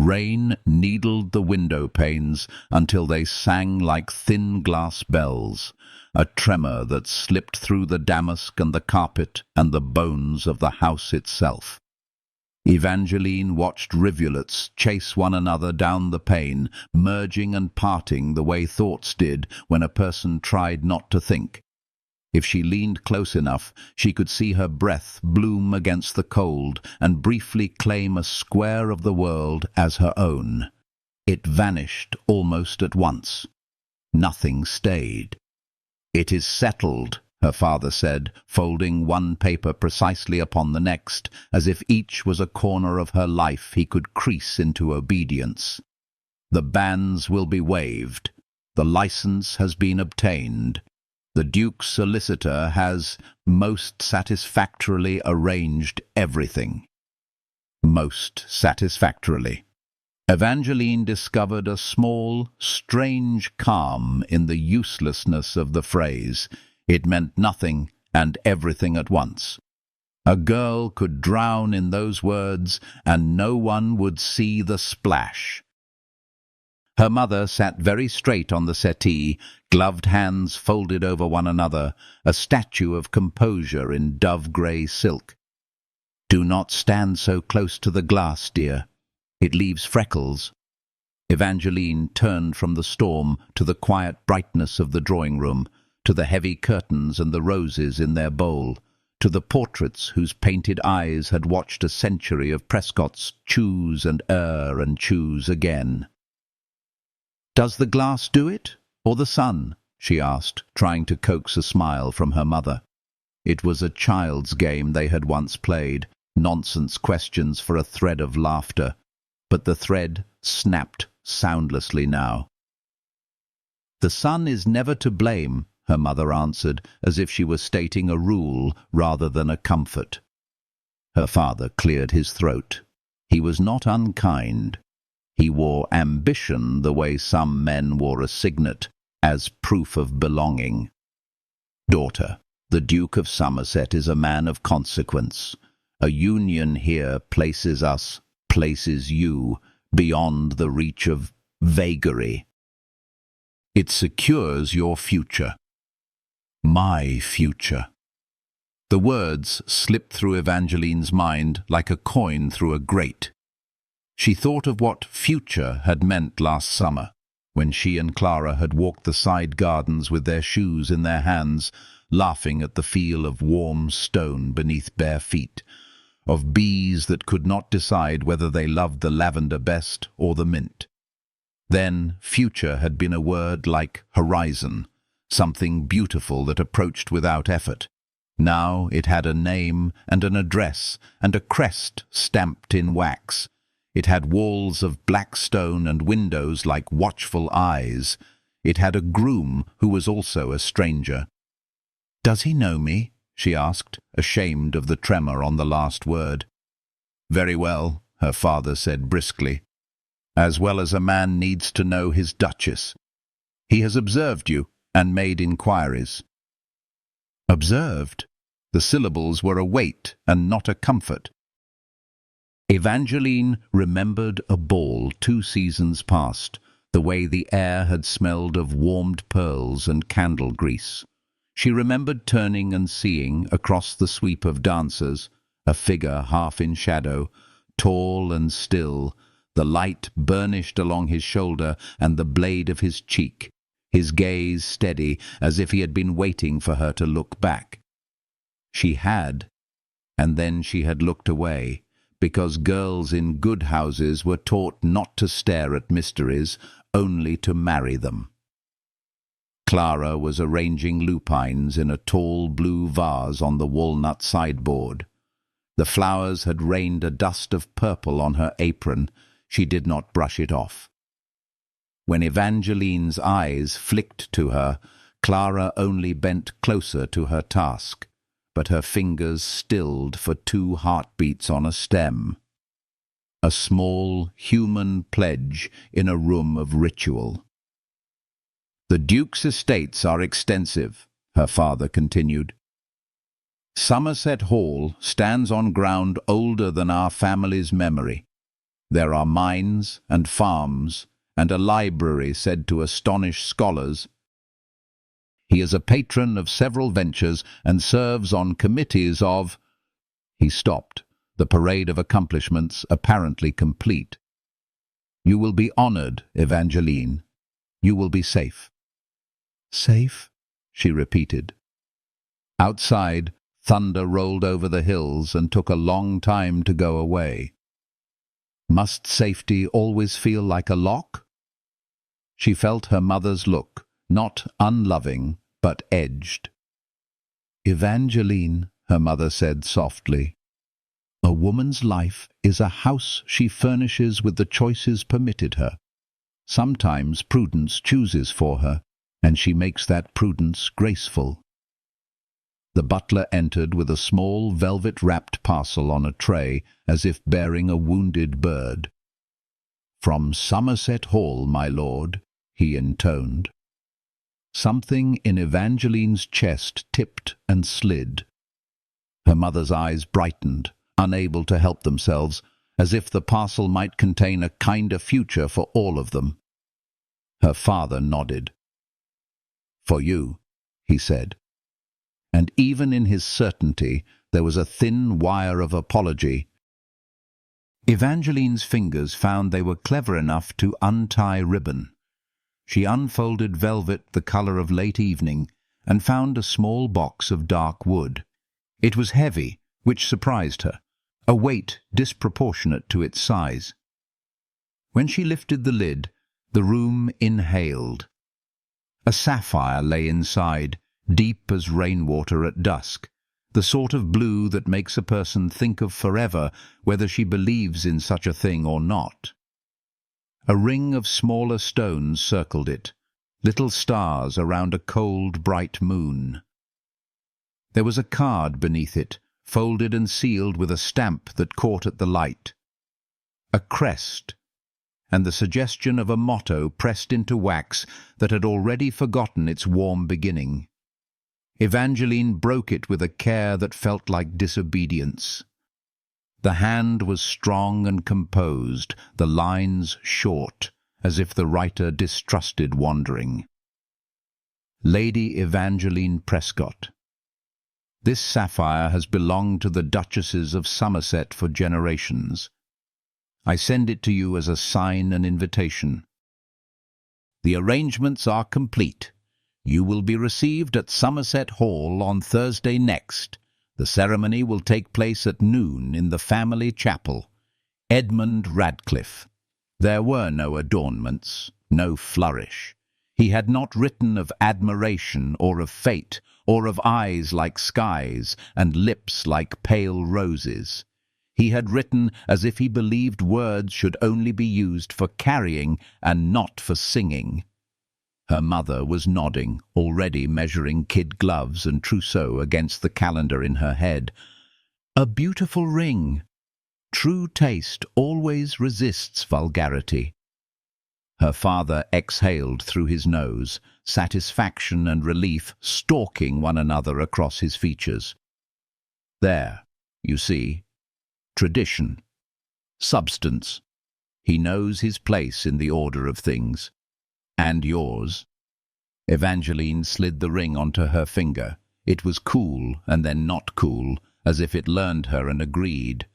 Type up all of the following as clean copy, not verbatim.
Rain needled the window panes until they sang like thin glass bells, a tremor that slipped through the damask and the carpet and the bones of the house itself. Evangeline watched rivulets chase one another down the pane, merging and parting the way thoughts did when a person tried not to think. If she leaned close enough, she could see her breath bloom against the cold and briefly claim a square of the world as her own. It vanished almost at once. Nothing stayed. "It is settled," her father said, folding one paper precisely upon the next, as if each was a corner of her life he could crease into obedience. "The bans will be waived. The license has been obtained. The Duke's solicitor has most satisfactorily arranged everything." Most satisfactorily. Evangeline discovered a small, strange calm in the uselessness of the phrase. It meant nothing and everything at once. A girl could drown in those words, and no one would see the splash. Her mother sat very straight on the settee, gloved hands folded over one another, a statue of composure in dove-grey silk. "Do not stand so close to the glass, dear. It leaves freckles." Evangeline turned from the storm to the quiet brightness of the drawing-room, to the heavy curtains and the roses in their bowl, to the portraits whose painted eyes had watched a century of Prescotts choose and err and choose again. "Does the glass do it, or the sun?" she asked, trying to coax a smile from her mother. It was a child's game they had once played, nonsense questions for a thread of laughter, but the thread snapped soundlessly now. "The sun is never to blame," her mother answered, as if she was stating a rule rather than a comfort. Her father cleared his throat. He was not unkind. He wore ambition the way some men wore a signet, as proof of belonging. "Daughter, the Duke of Somerset is a man of consequence. A union here places you, beyond the reach of vagary. It secures your future. My future." The words slipped through Evangeline's mind like a coin through a grate. She thought of what future had meant last summer, when she and Clara had walked the side gardens with their shoes in their hands, laughing at the feel of warm stone beneath bare feet, of bees that could not decide whether they loved the lavender best or the mint. Then future had been a word like horizon, something beautiful that approached without effort. Now it had a name and an address and a crest stamped in wax. It had walls of black stone and windows like watchful eyes. It had a groom who was also a stranger. "Does he know me?" she asked, ashamed of the tremor on the last word. "Very well," her father said briskly. "As well as a man needs to know his duchess. He has observed you and made inquiries." Observed? The syllables were a weight and not a comfort. Evangeline remembered a ball 2 seasons past, the way the air had smelled of warmed pearls and candle grease. She remembered turning and seeing, across the sweep of dancers, a figure half in shadow, tall and still, the light burnished along his shoulder and the blade of his cheek, his gaze steady, as if he had been waiting for her to look back. She had, and then she had looked away, because girls in good houses were taught not to stare at mysteries, only to marry them. Clara was arranging lupines in a tall blue vase on the walnut sideboard. The flowers had rained a dust of purple on her apron. She did not brush it off. When Evangeline's eyes flicked to her, Clara only bent closer to her task, but her fingers stilled for 2 heartbeats on a stem. A small, human pledge in a room of ritual. "The Duke's estates are extensive," her father continued. "Somerset Hall stands on ground older than our family's memory. There are mines and farms, and a library said to astonish scholars. He is a patron of several ventures and serves on committees of—" He stopped, the parade of accomplishments apparently complete. "You will be honored, Evangeline. You will be safe." "Safe?" she repeated. Outside, thunder rolled over the hills and took a long time to go away. Must safety always feel like a lock? She felt her mother's look, not unloving, but edged. "Evangeline," her mother said softly, "a woman's life is a house she furnishes with the choices permitted her. Sometimes prudence chooses for her, and she makes that prudence graceful." The butler entered with a small velvet-wrapped parcel on a tray, as if bearing a wounded bird. "From Somerset Hall, my lord," he intoned. Something in Evangeline's chest tipped and slid. Her mother's eyes brightened, unable to help themselves, as if the parcel might contain a kinder future for all of them. Her father nodded. "For you," he said. And even in his certainty there was a thin wire of apology. Evangeline's fingers found they were clever enough to untie ribbon. She unfolded velvet the colour of late evening and found a small box of dark wood. It was heavy, which surprised her, a weight disproportionate to its size. When she lifted the lid, the room inhaled. A sapphire lay inside, deep as rainwater at dusk, the sort of blue that makes a person think of forever, whether she believes in such a thing or not. A ring of smaller stones circled it, little stars around a cold, bright moon. There was a card beneath it, folded and sealed with a stamp that caught at the light. A crest, and the suggestion of a motto pressed into wax that had already forgotten its warm beginning. Evangeline broke it with a care that felt like disobedience. The hand was strong and composed, the lines short, as if the writer distrusted wandering. Lady Evangeline Prescott. This sapphire has belonged to the Duchesses of Somerset for generations. I send it to you as a sign and invitation. The arrangements are complete. You will be received at Somerset Hall on Thursday next. The ceremony will take place at noon in the family chapel. Edmund Radcliffe. There were no adornments, no flourish. He had not written of admiration or of fate, or of eyes like skies and lips like pale roses. He had written as if he believed words should only be used for carrying and not for singing. Her mother was nodding, already measuring kid gloves and trousseau against the calendar in her head. A beautiful ring. True taste always resists vulgarity. Her father exhaled through his nose, satisfaction and relief stalking one another across his features. There, you see. Tradition. Substance. He knows his place in the order of things. And yours. Evangeline slid the ring onto her finger. It was cool and then not cool, as if it learned her and agreed.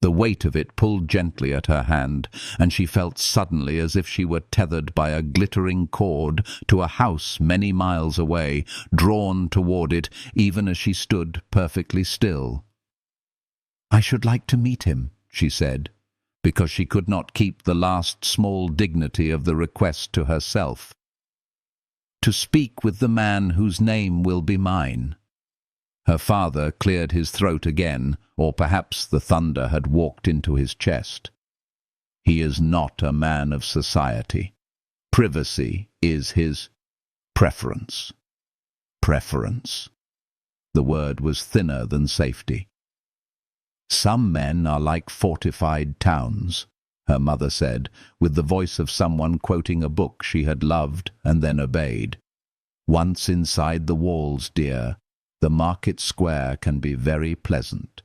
The weight of it pulled gently at her hand, and she felt suddenly as if she were tethered by a glittering cord to a house many miles away, drawn toward it, even as she stood perfectly still. "I should like to meet him," she said, because she could not keep the last small dignity of the request to herself. "To speak with the man whose name will be mine." Her father cleared his throat again, or perhaps the thunder had walked into his chest. He is not a man of society. Privacy is his preference. Preference. The word was thinner than safety. "Some men are like fortified towns," her mother said, with the voice of someone quoting a book she had loved and then obeyed. "Once inside the walls, dear, the market square can be very pleasant."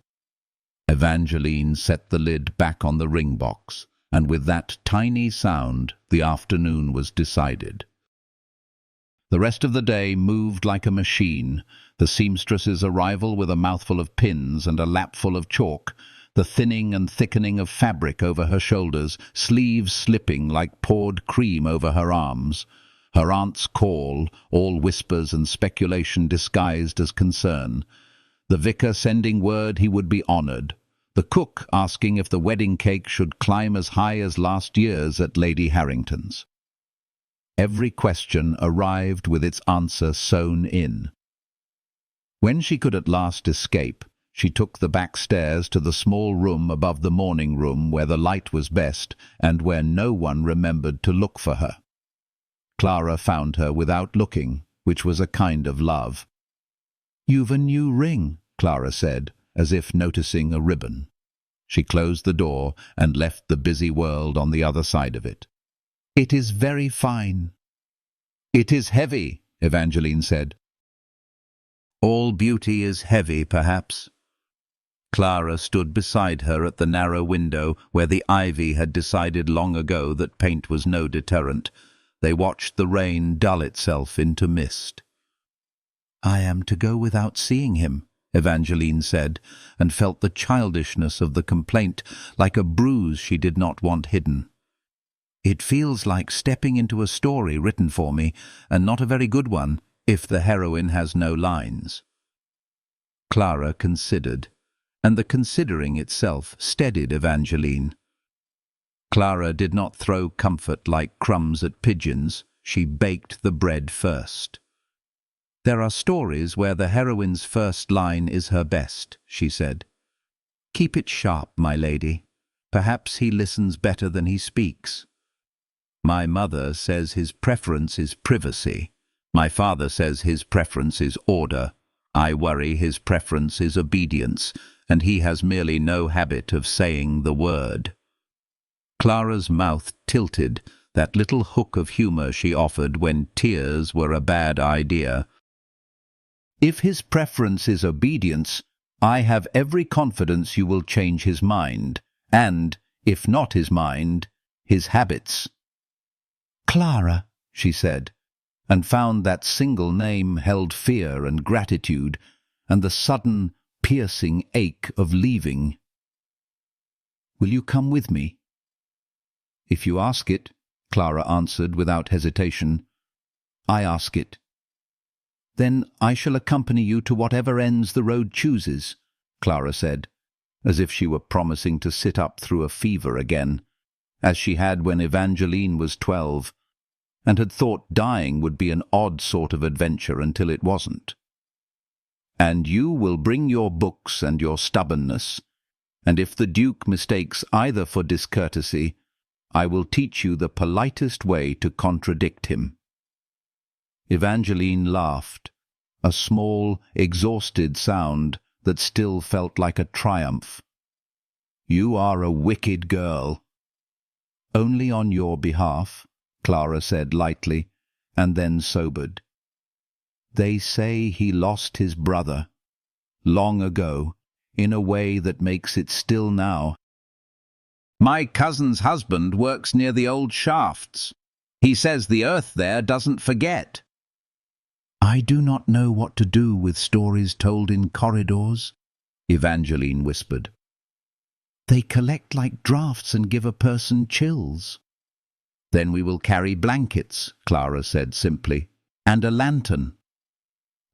Evangeline set the lid back on the ring box, and with that tiny sound the afternoon was decided. The rest of the day moved like a machine, the seamstress's arrival with a mouthful of pins and a lapful of chalk, the thinning and thickening of fabric over her shoulders, sleeves slipping like poured cream over her arms, her aunt's call, all whispers and speculation disguised as concern, the vicar sending word he would be honoured, the cook asking if the wedding cake should climb as high as last year's at Lady Harrington's. Every question arrived with its answer sewn in. When she could at last escape, she took the back stairs to the small room above the morning room where the light was best and where no one remembered to look for her. Clara found her without looking, which was a kind of love. "You've a new ring," Clara said, as if noticing a ribbon. She closed the door and left the busy world on the other side of it. "It is very fine." "It is heavy," Evangeline said. "All beauty is heavy, perhaps." Clara stood beside her at the narrow window where the ivy had decided long ago that paint was no deterrent. They watched the rain dull itself into mist. "I am to go without seeing him," Evangeline said, and felt the childishness of the complaint, like a bruise she did not want hidden. "It feels like stepping into a story written for me, and not a very good one, if the heroine has no lines." Clara considered, and the considering itself steadied Evangeline. Clara did not throw comfort like crumbs at pigeons. She baked the bread first. "There are stories where the heroine's first line is her best," she said. "Keep it sharp, my lady. Perhaps he listens better than he speaks. My mother says his preference is privacy. My father says his preference is order. I worry his preference is obedience, and he has merely no habit of saying the word." Clara's mouth tilted, that little hook of humour she offered when tears were a bad idea. "If his preference is obedience, I have every confidence you will change his mind, and, if not his mind, his habits." "Clara," she said, and found that single name held fear and gratitude, and the sudden, piercing ache of leaving. "Will you come with me?" "If you ask it," Clara answered without hesitation. "I ask it." "Then I shall accompany you to whatever ends the road chooses," Clara said, as if she were promising to sit up through a fever again, as she had when Evangeline was 12, and had thought dying would be an odd sort of adventure until it wasn't. "And you will bring your books and your stubbornness, and if the Duke mistakes either for discourtesy, I will teach you the politest way to contradict him." Evangeline laughed, a small, exhausted sound that still felt like a triumph. "You are a wicked girl." "Only on your behalf," Clara said lightly, and then sobered. "They say he lost his brother, long ago, in a way that makes it still now. My cousin's husband works near the old shafts. He says the earth there doesn't forget." "I do not know what to do with stories told in corridors," Evangeline whispered. "They collect like drafts and give a person chills." "Then we will carry blankets," Clara said simply, "and a lantern."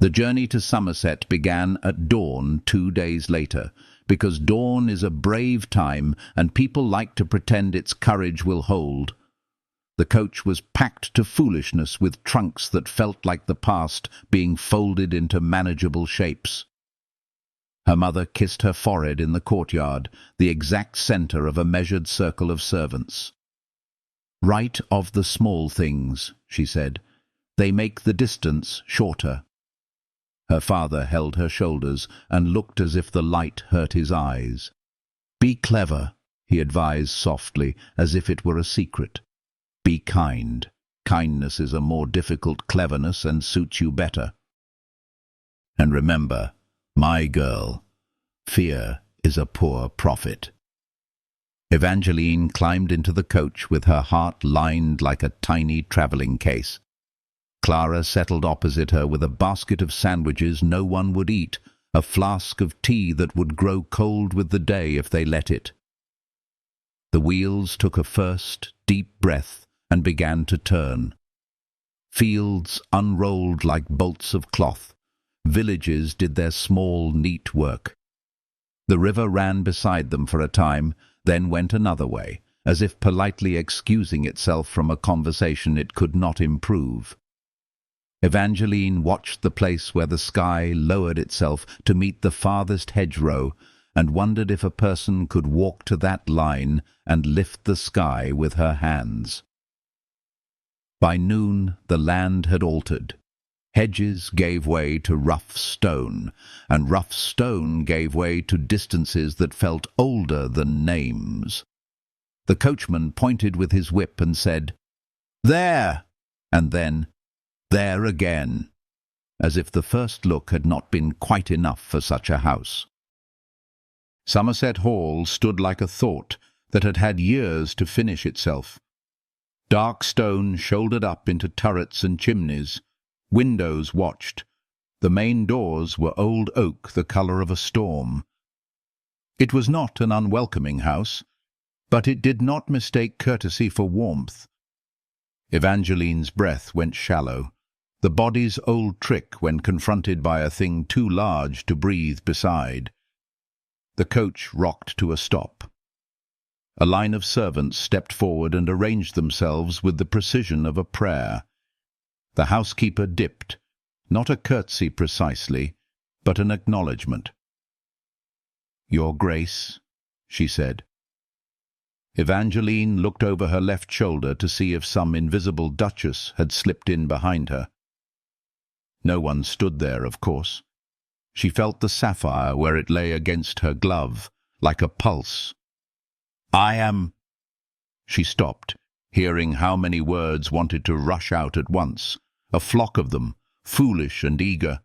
The journey to Somerset began at dawn 2 days later, because dawn is a brave time and people like to pretend its courage will hold. The coach was packed to foolishness with trunks that felt like the past being folded into manageable shapes. Her mother kissed her forehead in the courtyard, the exact centre of a measured circle of servants. "Write of the small things," she said. "They make the distance shorter." Her father held her shoulders and looked as if the light hurt his eyes. "Be clever," he advised softly, as if it were a secret. "Be kind. Kindness is a more difficult cleverness and suits you better. And remember, my girl, fear is a poor prophet. Evangeline climbed into the coach with her heart lined like a tiny travelling case. Clara settled opposite her with a basket of sandwiches no one would eat, a flask of tea that would grow cold with the day if they let it. The wheels took a first, deep breath and began to turn. Fields unrolled like bolts of cloth. Villages did their small, neat work. The river ran beside them for a time, then went another way, as if politely excusing itself from a conversation it could not improve. Evangeline watched the place where the sky lowered itself to meet the farthest hedgerow, and wondered if a person could walk to that line and lift the sky with her hands. By noon the land had altered. Hedges gave way to rough stone, and rough stone gave way to distances that felt older than names. The coachman pointed with his whip and said, "There!" and then, "There again," as if the first look had not been quite enough for such a house. Somerset Hall stood like a thought that had had years to finish itself. Dark stone shouldered up into turrets and chimneys. Windows watched. The main doors were old oak the colour of a storm. It was not an unwelcoming house, but it did not mistake courtesy for warmth. Evangeline's breath went shallow, the body's old trick when confronted by a thing too large to breathe beside. The coach rocked to a stop. A line of servants stepped forward and arranged themselves with the precision of a prayer. The housekeeper dipped, not a curtsy precisely, but an acknowledgment. "Your Grace," she said. Evangeline looked over her left shoulder to see if some invisible duchess had slipped in behind her. No one stood there, of course. She felt the sapphire where it lay against her glove, like a pulse. "I am—" She stopped, hearing how many words wanted to rush out at once, a flock of them, foolish and eager.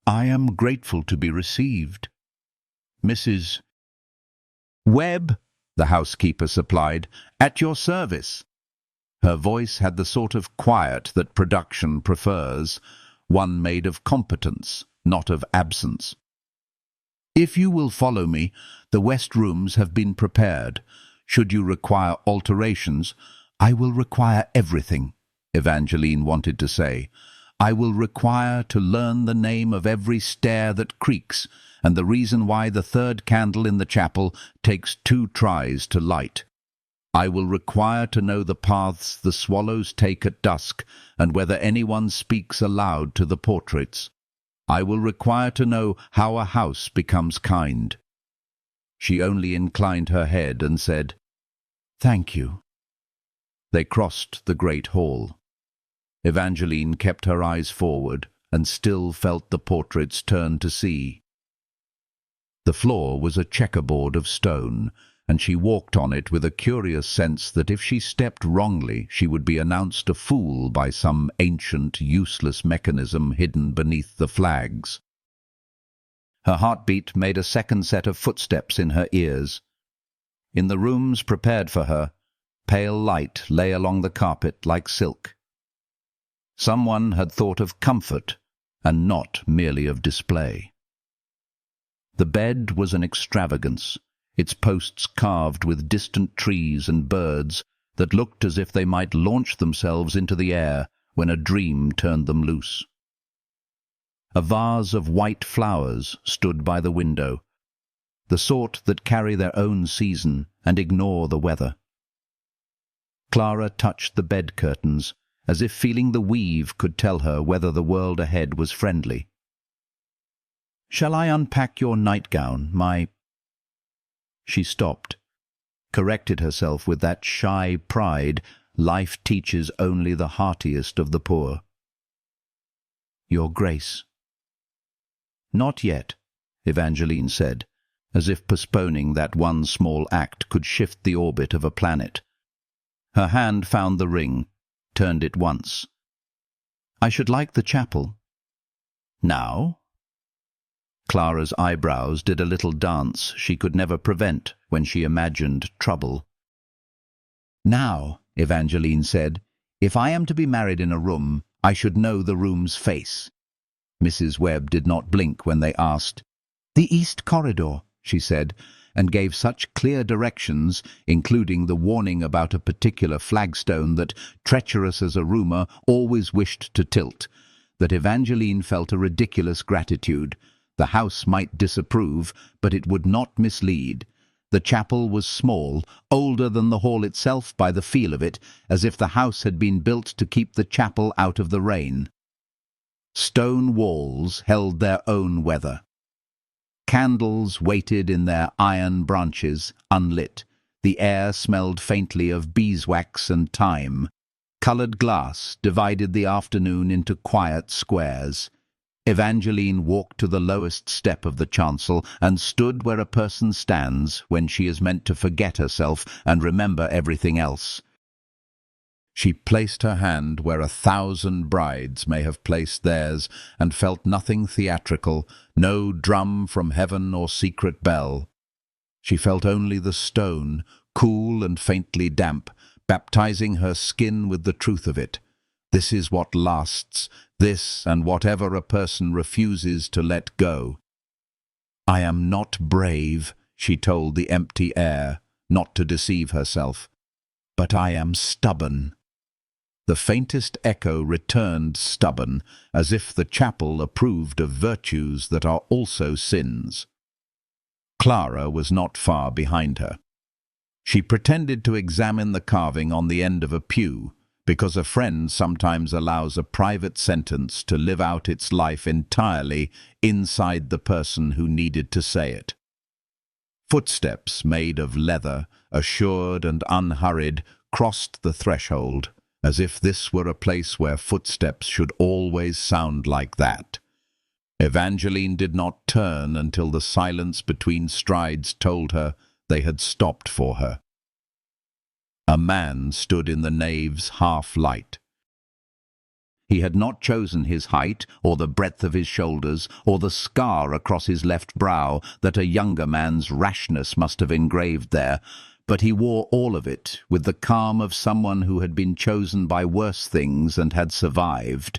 "I am grateful to be received. Mrs. Webb," the housekeeper supplied, "at your service." Her voice had the sort of quiet that production prefers, one made of competence, not of absence. "If you will follow me, the west rooms have been prepared. Should you require alterations—" "I will require everything," Evangeline wanted to say. "I will require to learn the name of every stair that creaks, and the reason why the third candle in the chapel takes 2 tries to light. I will require to know the paths the swallows take at dusk, and whether anyone speaks aloud to the portraits. I will require to know how a house becomes kind." She only inclined her head and said, "Thank you." They crossed the great hall. Evangeline kept her eyes forward and still felt the portraits turn to see. The floor was a checkerboard of stone, and she walked on it with a curious sense that if she stepped wrongly she would be announced a fool by some ancient, useless mechanism hidden beneath the flags. Her heartbeat made a second set of footsteps in her ears. In the rooms prepared for her, pale light lay along the carpet like silk. Someone had thought of comfort, and not merely of display. The bed was an extravagance, its posts carved with distant trees and birds that looked as if they might launch themselves into the air when a dream turned them loose. A vase of white flowers stood by the window, the sort that carry their own season and ignore the weather. Clara touched the bed curtains, as if feeling the weave could tell her whether the world ahead was friendly. "Shall I unpack your nightgown, my—" She stopped, corrected herself with that shy pride life teaches only the heartiest of the poor. "Your Grace." "Not yet," Evangeline said, as if postponing that one small act could shift the orbit of a planet. Her hand found the ring, turned it once. "I should like the chapel." "Now?" Clara's eyebrows did a little dance she could never prevent when she imagined trouble. "Now," Evangeline said, "if I am to be married in a room, I should know the room's face." Mrs. Webb did not blink when they asked. "The east corridor," she said, and gave such clear directions, including the warning about a particular flagstone that, treacherous as a rumour, always wished to tilt, that Evangeline felt a ridiculous gratitude. The house might disapprove, but it would not mislead. The chapel was small, older than the hall itself by the feel of it, as if the house had been built to keep the chapel out of the rain. Stone walls held their own weather. Candles waited in their iron branches, unlit. The air smelled faintly of beeswax and thyme. Coloured glass divided the afternoon into quiet squares. Evangeline walked to the lowest step of the chancel and stood where a person stands when she is meant to forget herself and remember everything else. She placed her hand where 1,000 brides may have placed theirs and felt nothing theatrical, no drum from heaven or secret bell. She felt only the stone, cool and faintly damp, baptizing her skin with the truth of it. This is what lasts, this and whatever a person refuses to let go. "I am not brave," she told the empty air, not to deceive herself, "but I am stubborn." The faintest echo returned stubborn, as if the chapel approved of virtues that are also sins. Clara was not far behind her. She pretended to examine the carving on the end of a pew, because a friend sometimes allows a private sentence to live out its life entirely inside the person who needed to say it. Footsteps made of leather, assured and unhurried, crossed the threshold, as if this were a place where footsteps should always sound like that. Evangeline did not turn until the silence between strides told her they had stopped for her. A man stood in the nave's half-light. He had not chosen his height, or the breadth of his shoulders, or the scar across his left brow that a younger man's rashness must have engraved there, but he wore all of it with the calm of someone who had been chosen by worse things and had survived.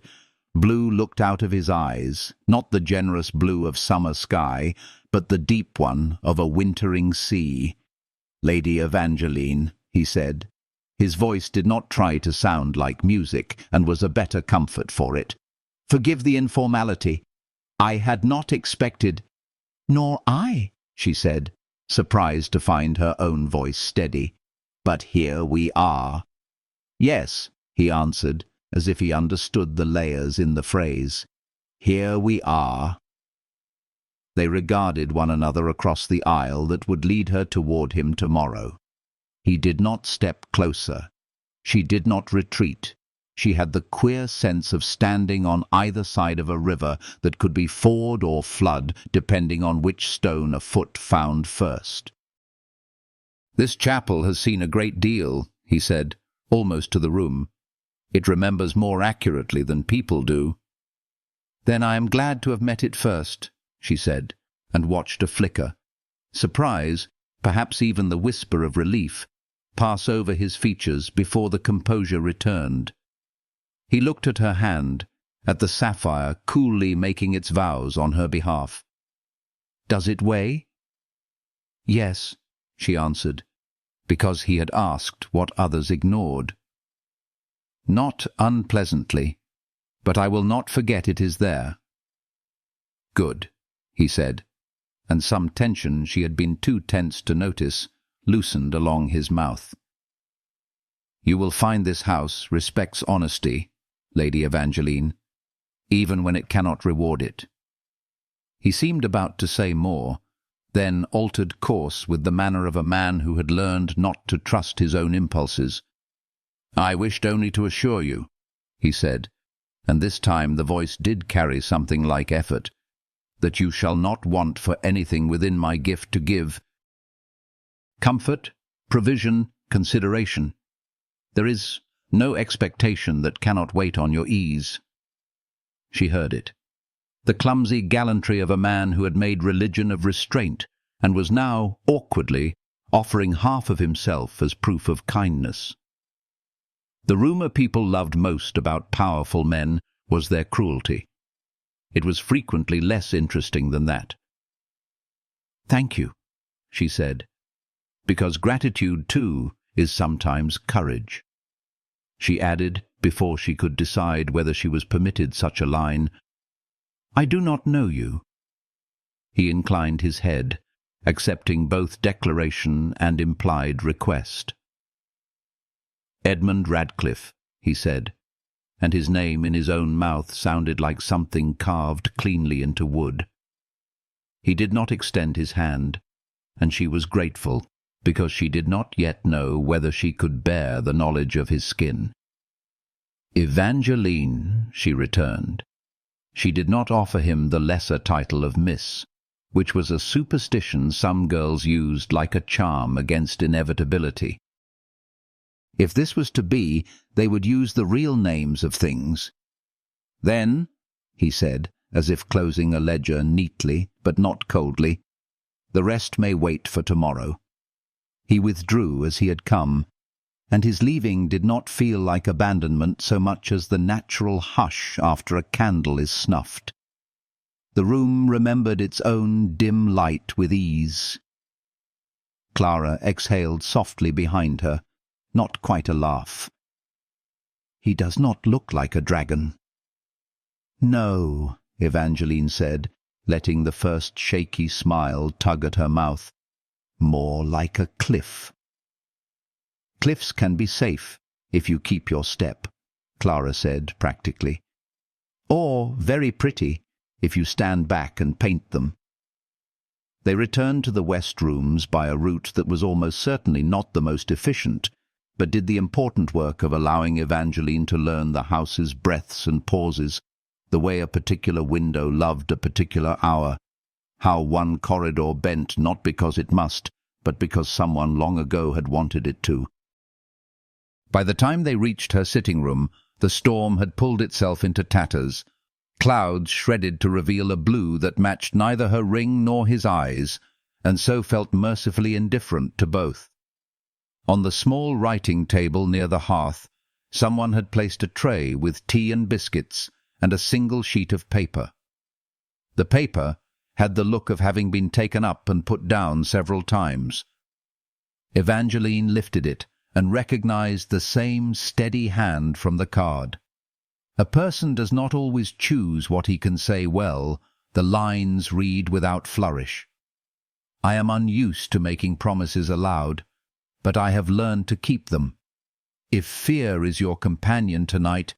Blue looked out of his eyes, not the generous blue of summer sky, but the deep one of a wintering sea. "Lady Evangeline," he said. His voice did not try to sound like music, and was a better comfort for it. "Forgive the informality. I had not expected—" "Nor I," she said, surprised to find her own voice steady. "But here we are." "Yes," he answered, as if he understood the layers in the phrase. "Here we are." They regarded one another across the aisle that would lead her toward him tomorrow. He did not step closer. She did not retreat. She had the queer sense of standing on either side of a river that could be ford or flood, depending on which stone a foot found first. "This chapel has seen a great deal," he said, almost to the room. "It remembers more accurately than people do." "Then I am glad to have met it first," she said, and watched a flicker. Surprise, perhaps even the whisper of relief, pass over his features before the composure returned. He looked at her hand, at the sapphire coolly making its vows on her behalf. "Does it weigh?" "Yes," she answered, because he had asked what others ignored. "Not unpleasantly, but I will not forget it is there." "Good," he said, and some tension she had been too tense to notice loosened along his mouth. "You will find this house respects honesty, Lady Evangeline, even when it cannot reward it." He seemed about to say more, then altered course with the manner of a man who had learned not to trust his own impulses. "I wished only to assure you," he said, and this time the voice did carry something like effort, "that you shall not want for anything within my gift to give. Comfort, provision, consideration. There is no expectation that cannot wait on your ease." She heard it. the clumsy gallantry of a man who had made religion of restraint and was now, awkwardly, offering half of himself as proof of kindness. The rumor people loved most about powerful men was their cruelty. It was frequently less interesting than that. "Thank you," she said, "because gratitude, too, is sometimes courage." She added, before she could decide whether she was permitted such a line, "I do not know you." He inclined his head, accepting both declaration and implied request. "Edmund Radcliffe," he said, and his name in his own mouth sounded like something carved cleanly into wood. He did not extend his hand, and she was grateful, because she did not yet know whether she could bear the knowledge of his skin. "Evangeline," she returned. She did not offer him the lesser title of Miss, which was a superstition some girls used like a charm against inevitability. If this was to be, they would use the real names of things. "Then," he said, as if closing a ledger neatly, but not coldly, "the rest may wait for tomorrow." He withdrew as he had come, and his leaving did not feel like abandonment so much as the natural hush after a candle is snuffed. The room remembered its own dim light with ease. Clara exhaled softly behind her, not quite a laugh. "He does not look like a dragon." "No," Evangeline said, letting the first shaky smile tug at her mouth. "More like a cliff." "Cliffs can be safe if you keep your step," Clara said practically. "Or very pretty if you stand back and paint them." They returned to the West Rooms by a route that was almost certainly not the most efficient, but did the important work of allowing Evangeline to learn the house's breaths and pauses, the way a particular window loved a particular hour, how one corridor bent not because it must, but because someone long ago had wanted it to. By the time they reached her sitting room, the storm had pulled itself into tatters. Clouds shredded to reveal a blue that matched neither her ring nor his eyes, and so felt mercifully indifferent to both. On the small writing table near the hearth, someone had placed a tray with tea and biscuits and a single sheet of paper. The paper had the look of having been taken up and put down several times. Evangeline lifted it and recognized the same steady hand from the card. A person does not always choose what he can say well. The lines read without flourish. "I am unused to making promises aloud, but I have learned to keep them. If fear is your companion tonight,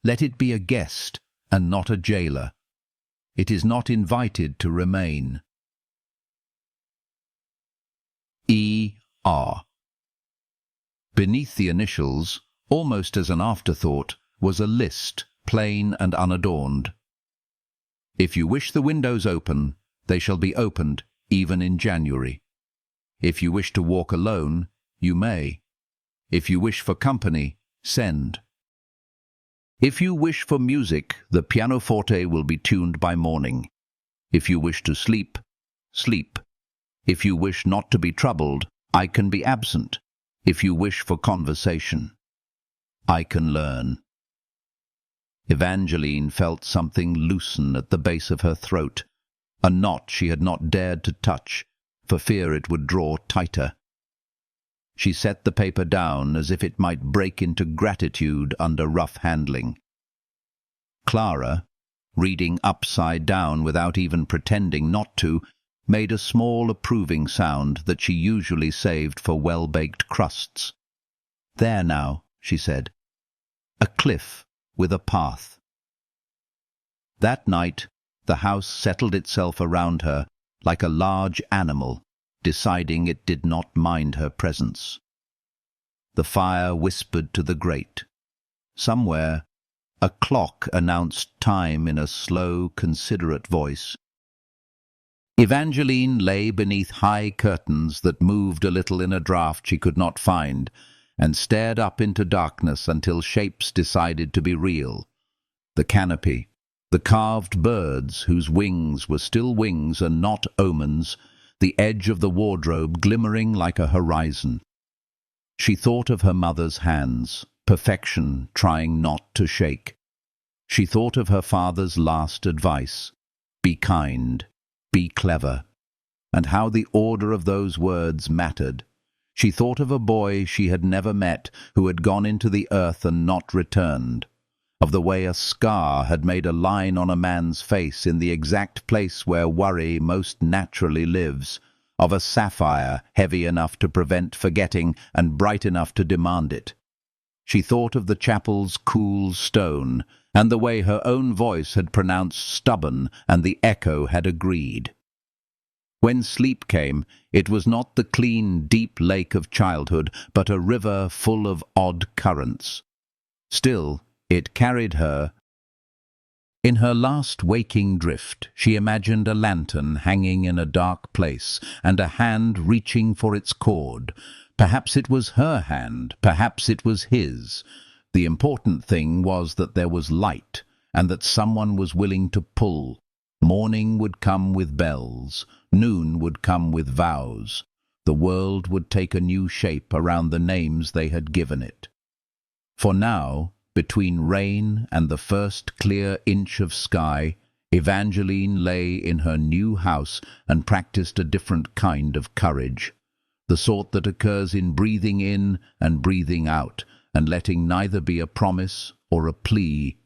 let it be a guest and not a jailer. It is not invited to remain." E.R. Beneath the initials, almost as an afterthought, was a list, plain and unadorned. "If you wish the windows open, they shall be opened, even in January. If you wish to walk alone, you may. If you wish for company, send. If you wish for music, the pianoforte will be tuned by morning. If you wish to sleep, sleep. If you wish not to be troubled, I can be absent. If you wish for conversation, I can learn." Evangeline felt something loosen at the base of her throat, a knot she had not dared to touch, for fear it would draw tighter. She set the paper down as if it might break into gratitude under rough handling. Clara, reading upside down without even pretending not to, made a small approving sound that she usually saved for well-baked crusts. "There now," she said. "A cliff with a path." That night, the house settled itself around her like a large animal, deciding it did not mind her presence. The fire whispered to the grate. Somewhere, a clock announced time in a slow, considerate voice. Evangeline lay beneath high curtains that moved a little in a draught she could not find, and stared up into darkness until shapes decided to be real. The canopy, The carved birds, whose wings were still wings and not omens, the edge of the wardrobe glimmering like a horizon. She thought of her mother's hands, perfection trying not to shake. She thought of her father's last advice, be kind, be clever, and how the order of those words mattered. She thought of a boy she had never met who had gone into the earth and not returned, of the way a scar had made a line on a man's face in the exact place where worry most naturally lives, of a sapphire heavy enough to prevent forgetting and bright enough to demand it. She thought of the chapel's cool stone, and the way her own voice had pronounced stubborn and the echo had agreed. When sleep came, it was not the clean, deep lake of childhood, but a river full of odd currents. Still, it carried her. In her last waking drift, she imagined a lantern hanging in a dark place, and a hand reaching for its cord. Perhaps it was her hand, perhaps it was his. The important thing was that there was light, and that someone was willing to pull. Morning would come with bells, noon would come with vows. The world would take a new shape around the names they had given it. For now, between rain and the first clear inch of sky, Evangeline lay in her new house and practiced a different kind of courage, the sort that occurs in breathing in and breathing out, and letting neither be a promise or a plea,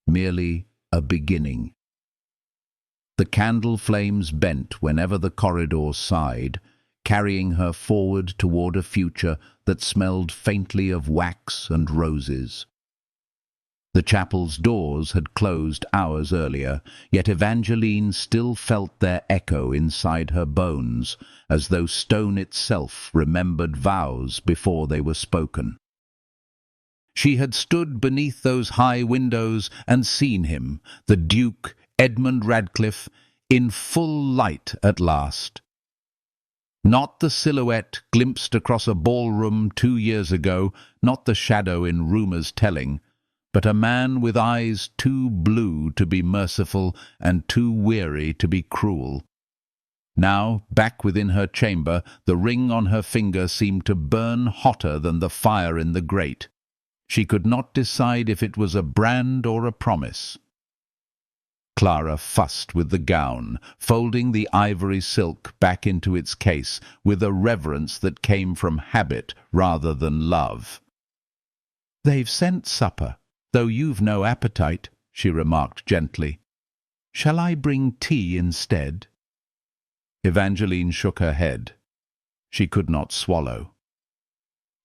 merely a beginning. The candle flames bent whenever the corridor sighed, carrying her forward toward a future that smelled faintly of wax and roses. The chapel's doors had closed hours earlier, yet Evangeline still felt their echo inside her bones, as though stone itself remembered vows before they were spoken. She had stood beneath those high windows and seen him, the Duke Edmund Radcliffe, in full light at last. Not the silhouette glimpsed across a ballroom 2 years ago, not the shadow in rumour's telling, but a man with eyes too blue to be merciful and too weary to be cruel. Now, back within her chamber, the ring on her finger seemed to burn hotter than the fire in the grate. She could not decide if it was a brand or a promise. Clara fussed with the gown, folding the ivory silk back into its case with a reverence that came from habit rather than love. "They've sent supper, though you've no appetite," she remarked gently. "Shall I bring tea instead?" Evangeline shook her head. She could not swallow.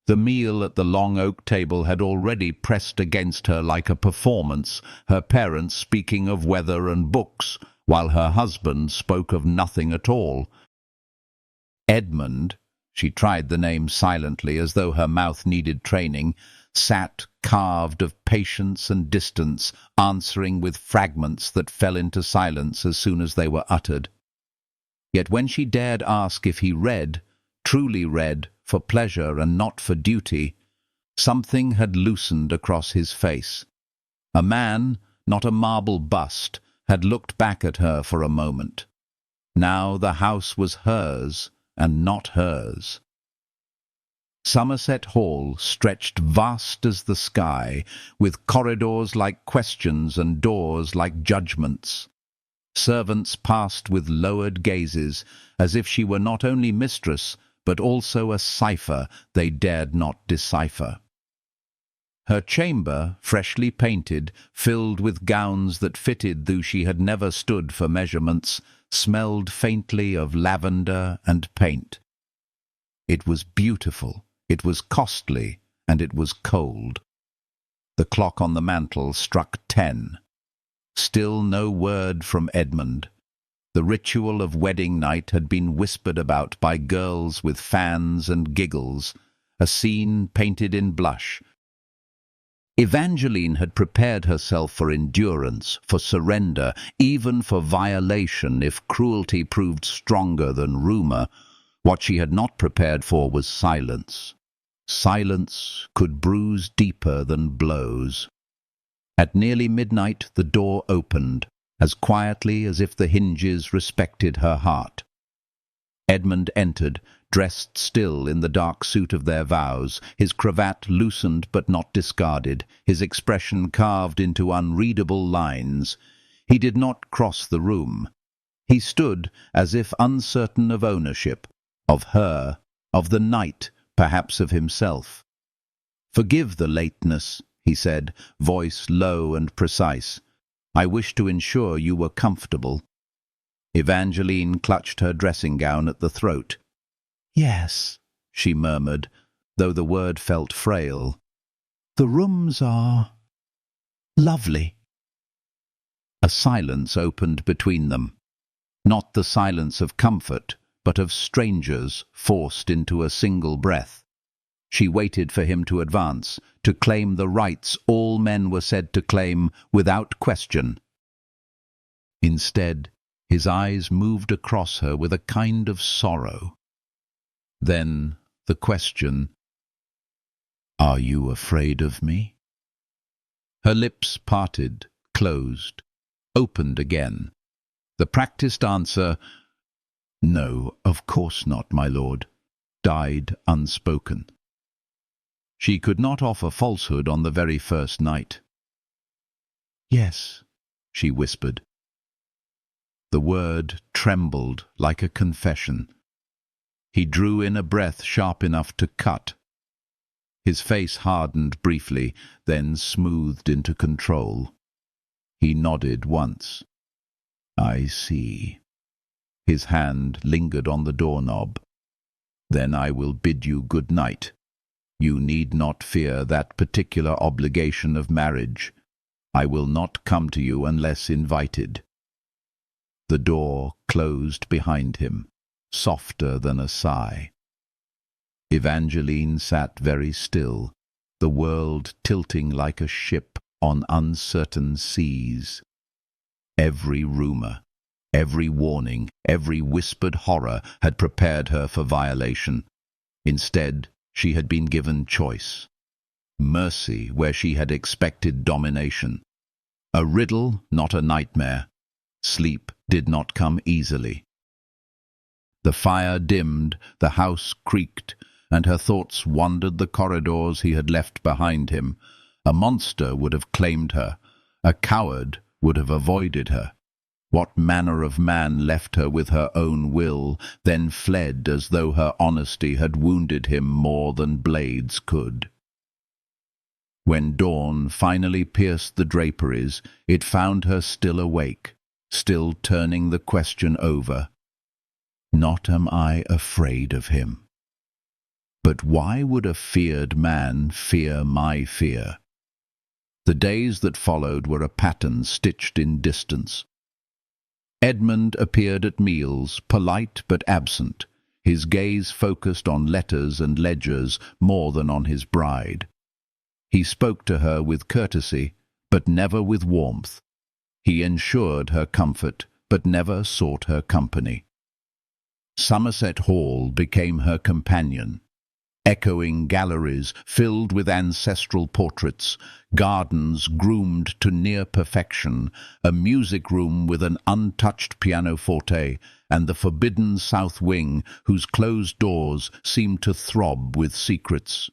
The meal at the long oak table had already pressed against her like a performance, her parents speaking of weather and books, while her husband spoke of nothing at all. Edmund, she tried the name silently as though her mouth needed training, sat carved of patience and distance, answering with fragments that fell into silence as soon as they were uttered. Yet when she dared ask if he read, truly read, for pleasure and not for duty, something had loosened across his face. A man, not a marble bust, had looked back at her for a moment. Now the house was hers and not hers. Somerset Hall stretched vast as the sky, with corridors like questions and doors like judgments. Servants passed with lowered gazes, as if she were not only mistress, but also a cipher they dared not decipher. Her chamber, freshly painted, filled with gowns that fitted though she had never stood for measurements, smelled faintly of lavender and paint. It was beautiful, it was costly, and it was cold. The clock on the mantel struck 10. Still no word from Edmund. The ritual of wedding night had been whispered about by girls with fans and giggles, a scene painted in blush. Evangeline had prepared herself for endurance, for surrender, even for violation if cruelty proved stronger than rumour. What she had not prepared for was silence. Silence could bruise deeper than blows. At nearly midnight the door opened. as quietly as if the hinges respected her heart. Edmund entered, dressed still in the dark suit of their vows, his cravat loosened but not discarded, his expression carved into unreadable lines. He did not cross the room. He stood as if uncertain of ownership, of her, of the night, perhaps of himself. "Forgive the lateness," he said, voice low and precise. "I wish to ensure you were comfortable." Evangeline clutched her dressing gown at the throat. "Yes," she murmured, though the word felt frail. "The rooms are lovely." A silence opened between them. Not the silence of comfort, but of strangers forced into a single breath. She waited for him to advance, to claim the rights all men were said to claim without question. Instead, his eyes moved across her with a kind of sorrow. Then the question, "Are you afraid of me?" Her lips parted, closed, opened again. The practiced answer, "No, of course not, my lord," died unspoken. She could not offer falsehood on the very first night. "Yes," she whispered. The word trembled like a confession. He drew in a breath sharp enough to cut. His face hardened briefly, then smoothed into control. He nodded once. "I see." His hand lingered on the doorknob. "Then I will bid you good night. You need not fear that particular obligation of marriage. I will not come to you unless invited." The door closed behind him, softer than a sigh. Evangeline sat very still, the world tilting like a ship on uncertain seas. Every rumor, every warning, every whispered horror had prepared her for violation. Instead, she had been given choice. Mercy where she had expected domination. A riddle, not a nightmare. Sleep did not come easily. The fire dimmed, the house creaked, and her thoughts wandered the corridors he had left behind him. A monster would have claimed her. A coward would have avoided her. What manner of man left her with her own will, then fled as though her honesty had wounded him more than blades could? When dawn finally pierced the draperies, it found her still awake, still turning the question over. Not am I afraid of him. But why would a feared man fear my fear? The days that followed were a pattern stitched in distance. Edmund appeared at meals, polite but absent, his gaze focused on letters and ledgers more than on his bride. He spoke to her with courtesy, but never with warmth. He ensured her comfort, but never sought her company. Somerset Hall became her companion. Echoing galleries filled with ancestral portraits, gardens groomed to near perfection, a music room with an untouched pianoforte, and the forbidden south wing whose closed doors seemed to throb with secrets.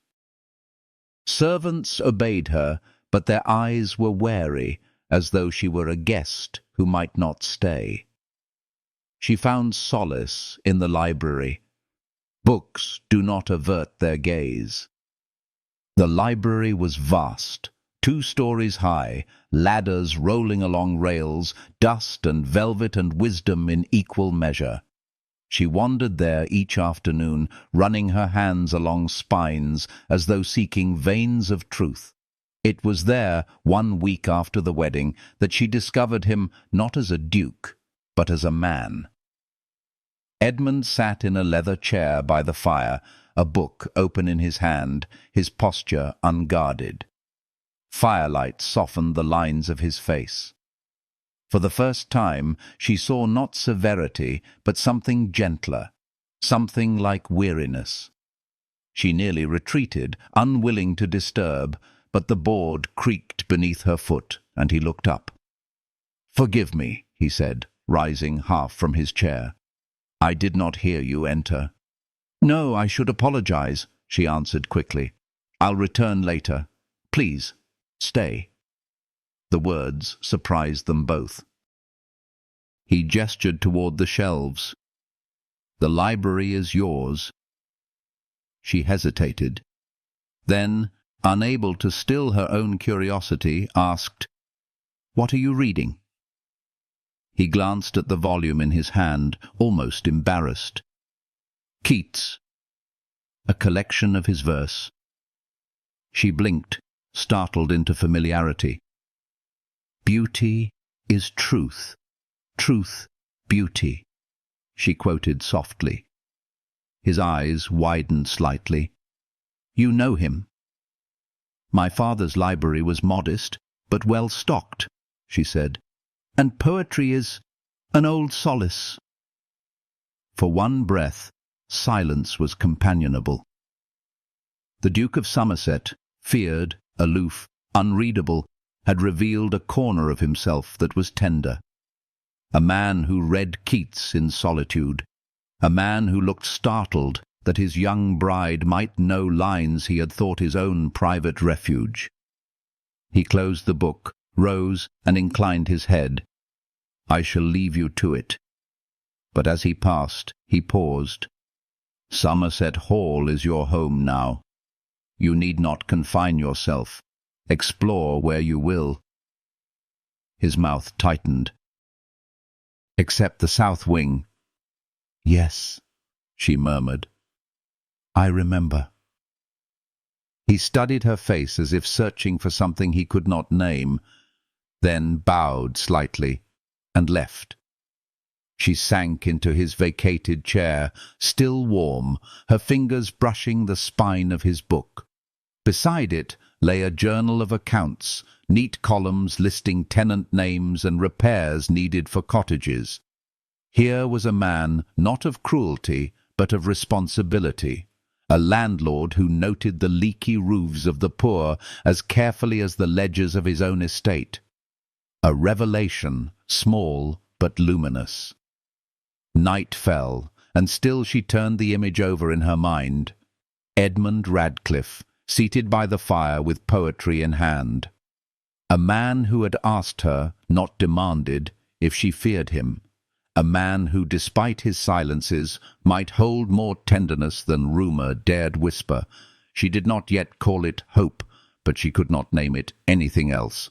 Servants obeyed her, but their eyes were wary, as though she were a guest who might not stay. She found solace in the library. Books do not avert their gaze. The library was vast, 2 stories high, ladders rolling along rails, dust and velvet and wisdom in equal measure. She wandered there each afternoon, running her hands along spines as though seeking veins of truth. It was there, 1 week after the wedding, that she discovered him not as a duke, but as a man. Edmund sat in a leather chair by the fire, a book open in his hand, his posture unguarded. Firelight softened the lines of his face. For the first time, she saw not severity, but something gentler, something like weariness. She nearly retreated, unwilling to disturb, but the board creaked beneath her foot, and he looked up. "Forgive me," he said, rising half from his chair. "I did not hear you enter." "No, I should apologize," she answered quickly. "I'll return later. Please, stay." The words surprised them both. He gestured toward the shelves. "The library is yours." She hesitated. Then, unable to still her own curiosity, asked, "What are you reading?" He glanced at the volume in his hand, almost embarrassed. "Keats, a collection of his verse." She blinked, startled into familiarity. "Beauty is truth, truth, beauty," she quoted softly. His eyes widened slightly. "You know him?" "My father's library was modest, but well stocked," she said. "And poetry is an old solace." For one breath, silence was companionable. The Duke of Somerset, feared, aloof, unreadable, had revealed a corner of himself that was tender. A man who read Keats in solitude. A man who looked startled that his young bride might know lines he had thought his own private refuge. He closed the book, rose, and inclined his head. "I shall leave you to it." But as he passed, he paused. "Somerset Hall is your home now. You need not confine yourself. Explore where you will." His mouth tightened. "Except the south wing." "Yes," she murmured. "I remember." He studied her face as if searching for something he could not name, then bowed slightly and left. She sank into his vacated chair, still warm, her fingers brushing the spine of his book. Beside it lay a journal of accounts, neat columns listing tenant names and repairs needed for cottages. Here was a man not of cruelty, but of responsibility, a landlord who noted the leaky roofs of the poor as carefully as the ledgers of his own estate. A revelation, small but luminous. Night fell, and still she turned the image over in her mind. Edmund Radcliffe, seated by the fire with poetry in hand. A man who had asked her, not demanded, if she feared him. A man who, despite his silences, might hold more tenderness than rumour dared whisper. She did not yet call it hope, but she could not name it anything else.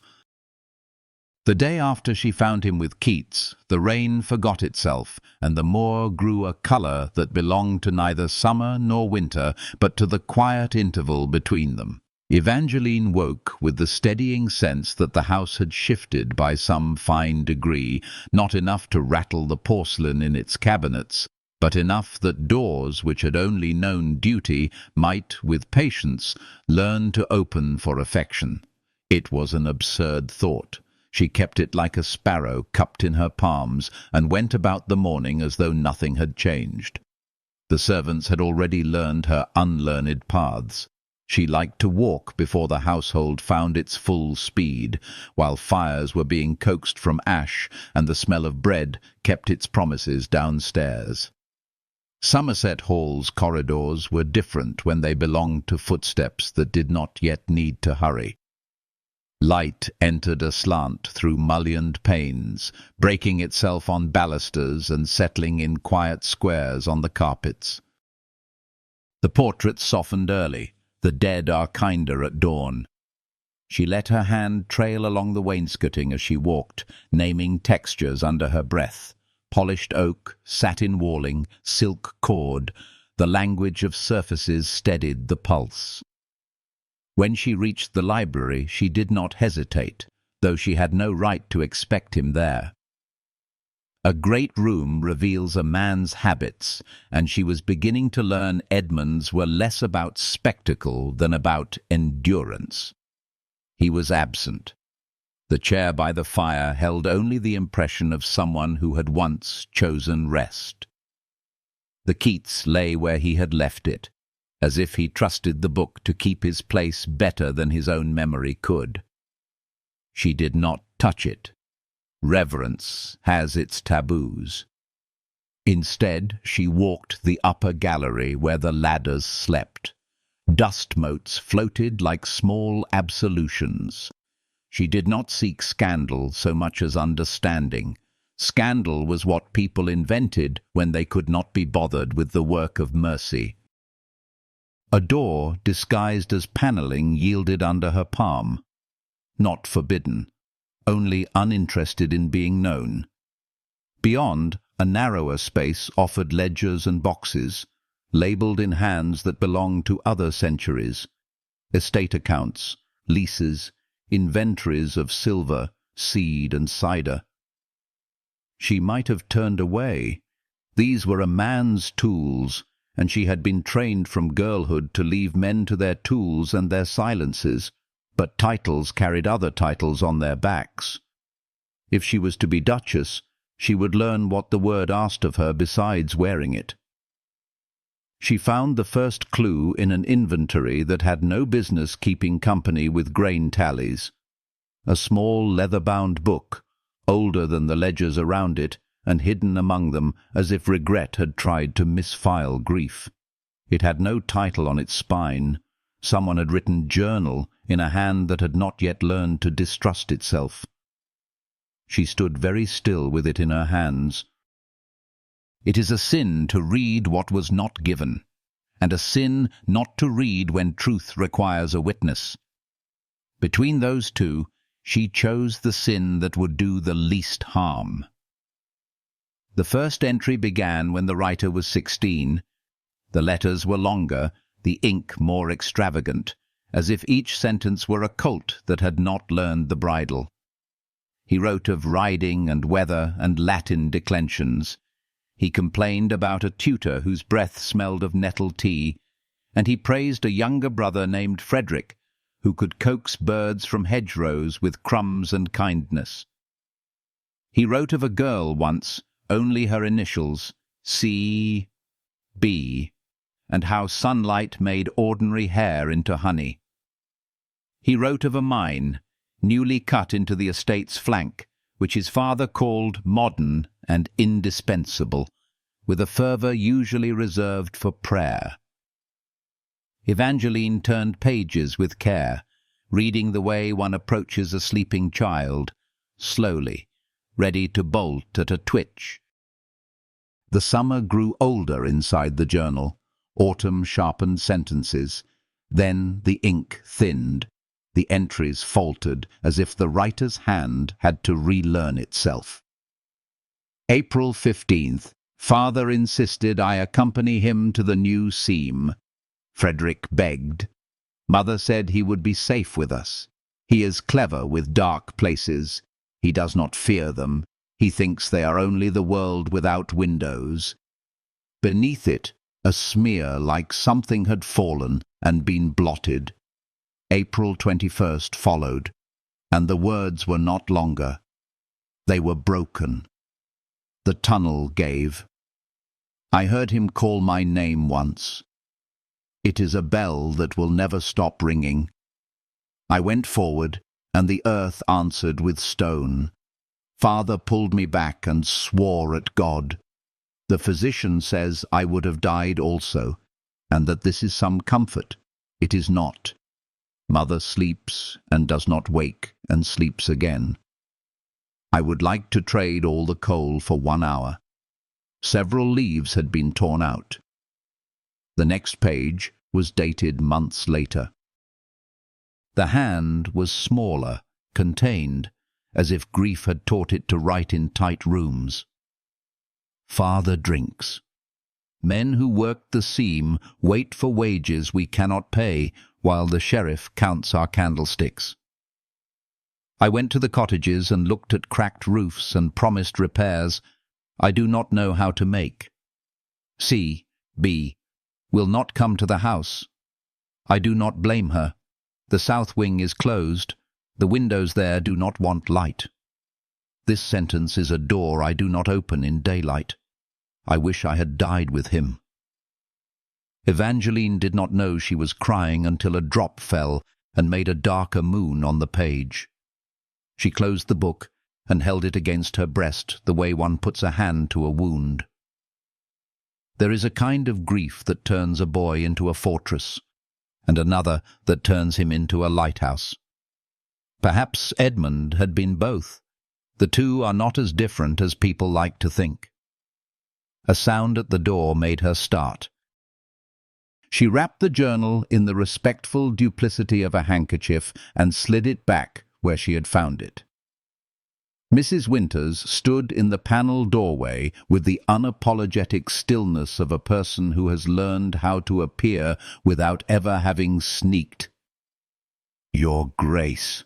The day after she found him with Keats, the rain forgot itself, and the moor grew a colour that belonged to neither summer nor winter, but to the quiet interval between them. Evangeline woke with the steadying sense that the house had shifted by some fine degree, not enough to rattle the porcelain in its cabinets, but enough that doors which had only known duty might, with patience, learn to open for affection. It was an absurd thought. She kept it like a sparrow cupped in her palms, and went about the morning as though nothing had changed. The servants had already learned her unlearned paths. She liked to walk before the household found its full speed, while fires were being coaxed from ash and the smell of bread kept its promises downstairs. Somerset Hall's corridors were different when they belonged to footsteps that did not yet need to hurry. Light entered aslant through mullioned panes, breaking itself on balusters and settling in quiet squares on the carpets. The portraits softened early. The dead are kinder at dawn. She let her hand trail along the wainscoting as she walked, naming textures under her breath. Polished oak, satin walling, silk cord, the language of surfaces steadied the pulse. When she reached the library, she did not hesitate, though she had no right to expect him there. A great room reveals a man's habits, and she was beginning to learn Edmund's were less about spectacle than about endurance. He was absent. The chair by the fire held only the impression of someone who had once chosen rest. The Keats lay where he had left it, as if he trusted the book to keep his place better than his own memory could. She did not touch it. Reverence has its taboos. Instead, she walked the upper gallery where the ladders slept. Dust motes floated like small absolutions. She did not seek scandal so much as understanding. Scandal was what people invented when they could not be bothered with the work of mercy. A door disguised as panelling yielded under her palm. Not forbidden, only uninterested in being known. Beyond, a narrower space offered ledgers and boxes, labelled in hands that belonged to other centuries. Estate accounts, leases, inventories of silver, seed and cider. She might have turned away. These were a man's tools, and she had been trained from girlhood to leave men to their tools and their silences, but titles carried other titles on their backs. If she was to be Duchess, she would learn what the word asked of her besides wearing it. She found the first clue in an inventory that had no business keeping company with grain tallies. A small leather-bound book, older than the ledgers around it, and hidden among them as if regret had tried to misfile grief. It had no title on its spine. Someone had written "journal" in a hand that had not yet learned to distrust itself. She stood very still with it in her hands. It is a sin to read what was not given, and a sin not to read when truth requires a witness. Between those two, she chose the sin that would do the least harm. The first entry began when the writer was 16. The letters were longer, the ink more extravagant, as if each sentence were a colt that had not learned the bridle. He wrote of riding and weather and Latin declensions. He complained about a tutor whose breath smelled of nettle tea, and he praised a younger brother named Frederick, who could coax birds from hedgerows with crumbs and kindness. He wrote of a girl once, only her initials, C.B., and how sunlight made ordinary hair into honey. He wrote of a mine, newly cut into the estate's flank, which his father called modern and indispensable, with a fervour usually reserved for prayer. Evangeline turned pages with care, reading the way one approaches a sleeping child, slowly, ready to bolt at a twitch. The summer grew older inside the journal. Autumn sharpened sentences. Then the ink thinned. The entries faltered, as if the writer's hand had to relearn itself. April 15th. Father insisted I accompany him to the new seam. Frederick begged. Mother said he would be safe with us. He is clever with dark places. He does not fear them. He thinks they are only the world without windows. Beneath it, a smear like something had fallen and been blotted. April 21st followed, and the words were not longer. They were broken. The tunnel gave. I heard him call my name once. It is a bell that will never stop ringing. I went forward, and the earth answered with stone. Father pulled me back and swore at God. The physician says I would have died also, and that this is some comfort. It is not. Mother sleeps and does not wake and sleeps again. I would like to trade all the coal for 1 hour. Several leaves had been torn out. The next page was dated months later. The hand was smaller, contained, as if grief had taught it to write in tight rooms. Father drinks. Men who work the seam wait for wages we cannot pay, while the sheriff counts our candlesticks. I went to the cottages and looked at cracked roofs and promised repairs I do not know how to make. C.B. will not come to the house. I do not blame her. The south wing is closed. The windows there do not want light. This sentence is a door I do not open in daylight. I wish I had died with him. Evangeline did not know she was crying until a drop fell and made a darker moon on the page. She closed the book and held it against her breast the way one puts a hand to a wound. There is a kind of grief that turns a boy into a fortress, and another that turns him into a lighthouse. Perhaps Edmund had been both. The two are not as different as people like to think. A sound at the door made her start. She wrapped the journal in the respectful duplicity of a handkerchief and slid it back where she had found it. Mrs. Winters stood in the panelled doorway with the unapologetic stillness of a person who has learned how to appear without ever having sneaked. "Your Grace,"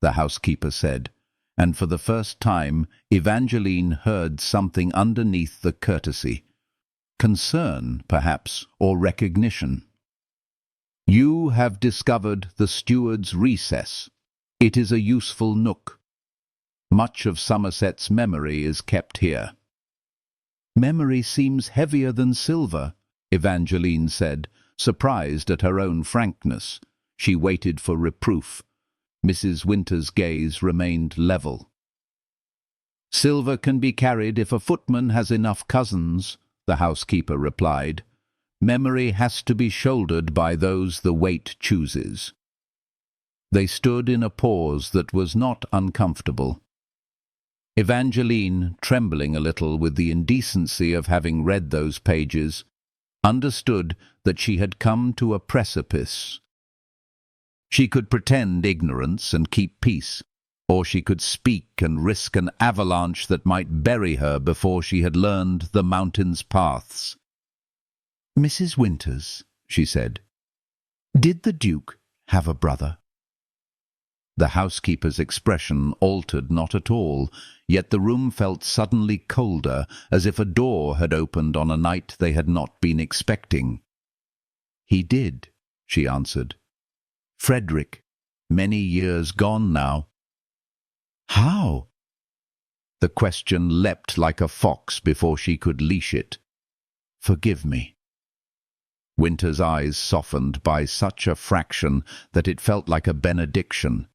the housekeeper said, and for the first time Evangeline heard something underneath the courtesy. Concern, perhaps, or recognition. "You have discovered the steward's recess. It is a useful nook. Much of Somerset's memory is kept here." "Memory seems heavier than silver," Evangeline said, surprised at her own frankness. She waited for reproof. Mrs. Winter's gaze remained level. "Silver can be carried if a footman has enough cousins," the housekeeper replied. "Memory has to be shouldered by those the weight chooses." They stood in a pause that was not uncomfortable. Evangeline, trembling a little with the indecency of having read those pages, understood that she had come to a precipice. She could pretend ignorance and keep peace, or she could speak and risk an avalanche that might bury her before she had learned the mountain's paths. "Mrs. Winters," she said, "did the Duke have a brother?" The housekeeper's expression altered not at all, yet the room felt suddenly colder, as if a door had opened on a night they had not been expecting. "He did," she answered. "Frederick, many years gone now." "How?" The question leapt like a fox before she could leash it. "Forgive me." Winter's eyes softened by such a fraction that it felt like a benediction.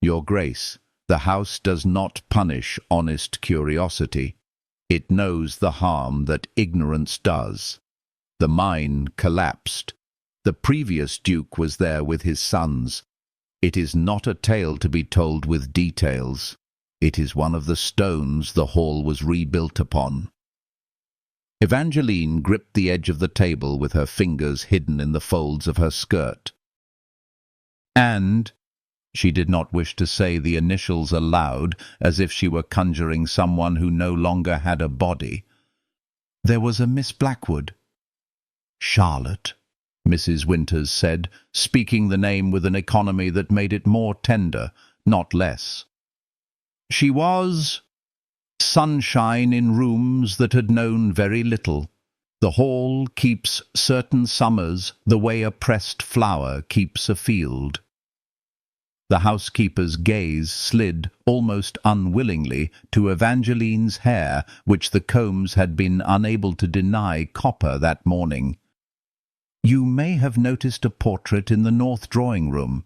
"Your Grace, the house does not punish honest curiosity. It knows the harm that ignorance does." The mine collapsed. The previous Duke was there with his sons. It is not a tale to be told with details. It is one of the stones the hall was rebuilt upon. Evangeline gripped the edge of the table with her fingers hidden in the folds of her skirt. "And," she did not wish to say the initials aloud, as if she were conjuring someone who no longer had a body, "there was a Miss Blackwood." "Charlotte," Mrs. Winters said, speaking the name with an economy that made it more tender, not less. "She was sunshine in rooms that had known very little. The hall keeps certain summers the way a pressed flower keeps a field." The housekeeper's gaze slid, almost unwillingly, to Evangeline's hair, which the combs had been unable to deny copper that morning. "You may have noticed a portrait in the north drawing-room."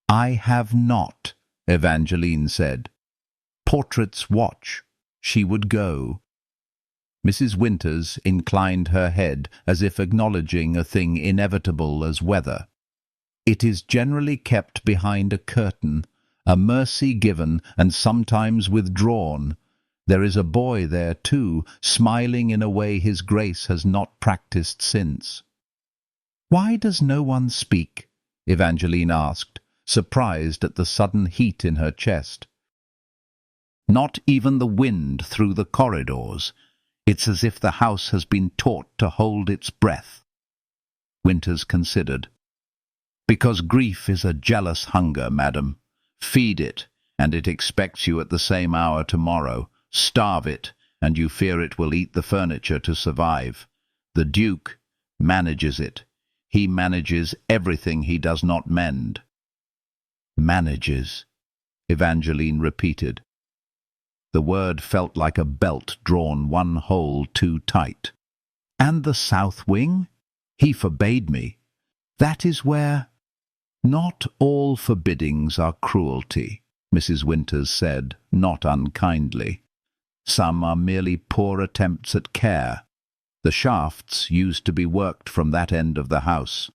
"I have not," Evangeline said. "Portraits watch." She would go. Mrs. Winters inclined her head as if acknowledging a thing inevitable as weather. "It is generally kept behind a curtain, a mercy given and sometimes withdrawn. There is a boy there too, smiling in a way his Grace has not practised since." "Why does no one speak?" Evangeline asked, surprised at the sudden heat in her chest. "Not even the wind through the corridors. It's as if the house has been taught to hold its breath." Winters considered. "Because grief is a jealous hunger, madam. Feed it, and it expects you at the same hour tomorrow. Starve it, and you fear it will eat the furniture to survive. The Duke manages it. He manages everything he does not mend." "Manages," Evangeline repeated. The word felt like a belt drawn one hole too tight. "And the south wing? He forbade me. That is where—" "Not all forbiddings are cruelty," Mrs. Winters said, not unkindly. Some are merely poor attempts at care. The shafts used to be worked from that end of the house.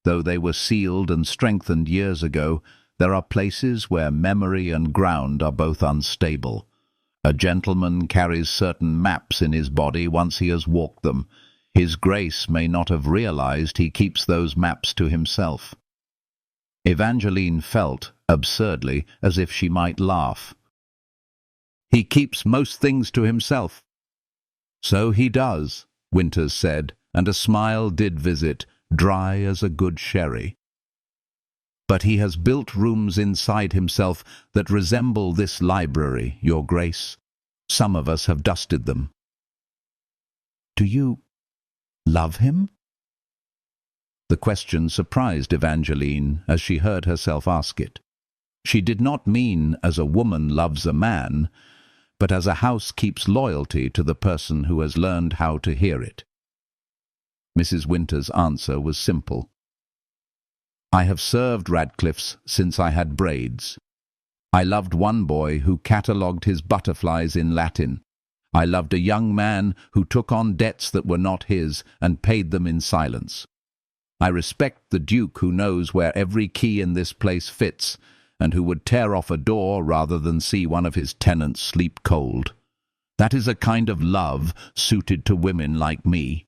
Though they were sealed and strengthened years ago, there are places where memory and ground are both unstable. A gentleman carries certain maps in his body once he has walked them. His Grace may not have realized he keeps those maps to himself. Evangeline felt, absurdly, as if she might laugh. He keeps most things to himself. So he does, Winters said, and a smile did visit, dry as a good sherry. But he has built rooms inside himself that resemble this library, Your Grace. Some of us have dusted them. Do you love him? The question surprised Evangeline as she heard herself ask it. She did not mean as a woman loves a man, but as a house keeps loyalty to the person who has learned how to hear it. Mrs. Winters' answer was simple. I have served Radcliffe's since I had braids. I loved one boy who catalogued his butterflies in Latin. I loved a young man who took on debts that were not his and paid them in silence. I respect the Duke who knows where every key in this place fits, and who would tear off a door rather than see one of his tenants sleep cold. That is a kind of love suited to women like me.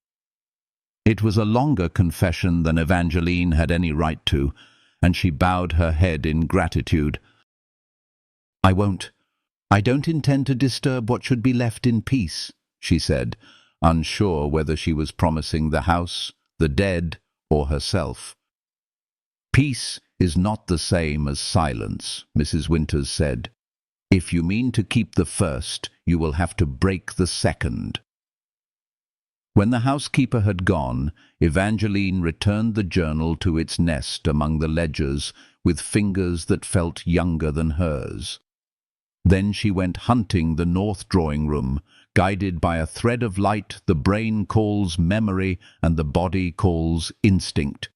It was a longer confession than Evangeline had any right to, and she bowed her head in gratitude. I won't. I don't intend to disturb what should be left in peace, she said, unsure whether she was promising the house, the dead, or herself. Peace is not the same as silence, Mrs. Winters said. If you mean to keep the first, you will have to break the second. When the housekeeper had gone, Evangeline returned the journal to its nest among the ledgers with fingers that felt younger than hers. Then she went hunting the north drawing-room, guided by a thread of light the brain calls memory and the body calls instinct.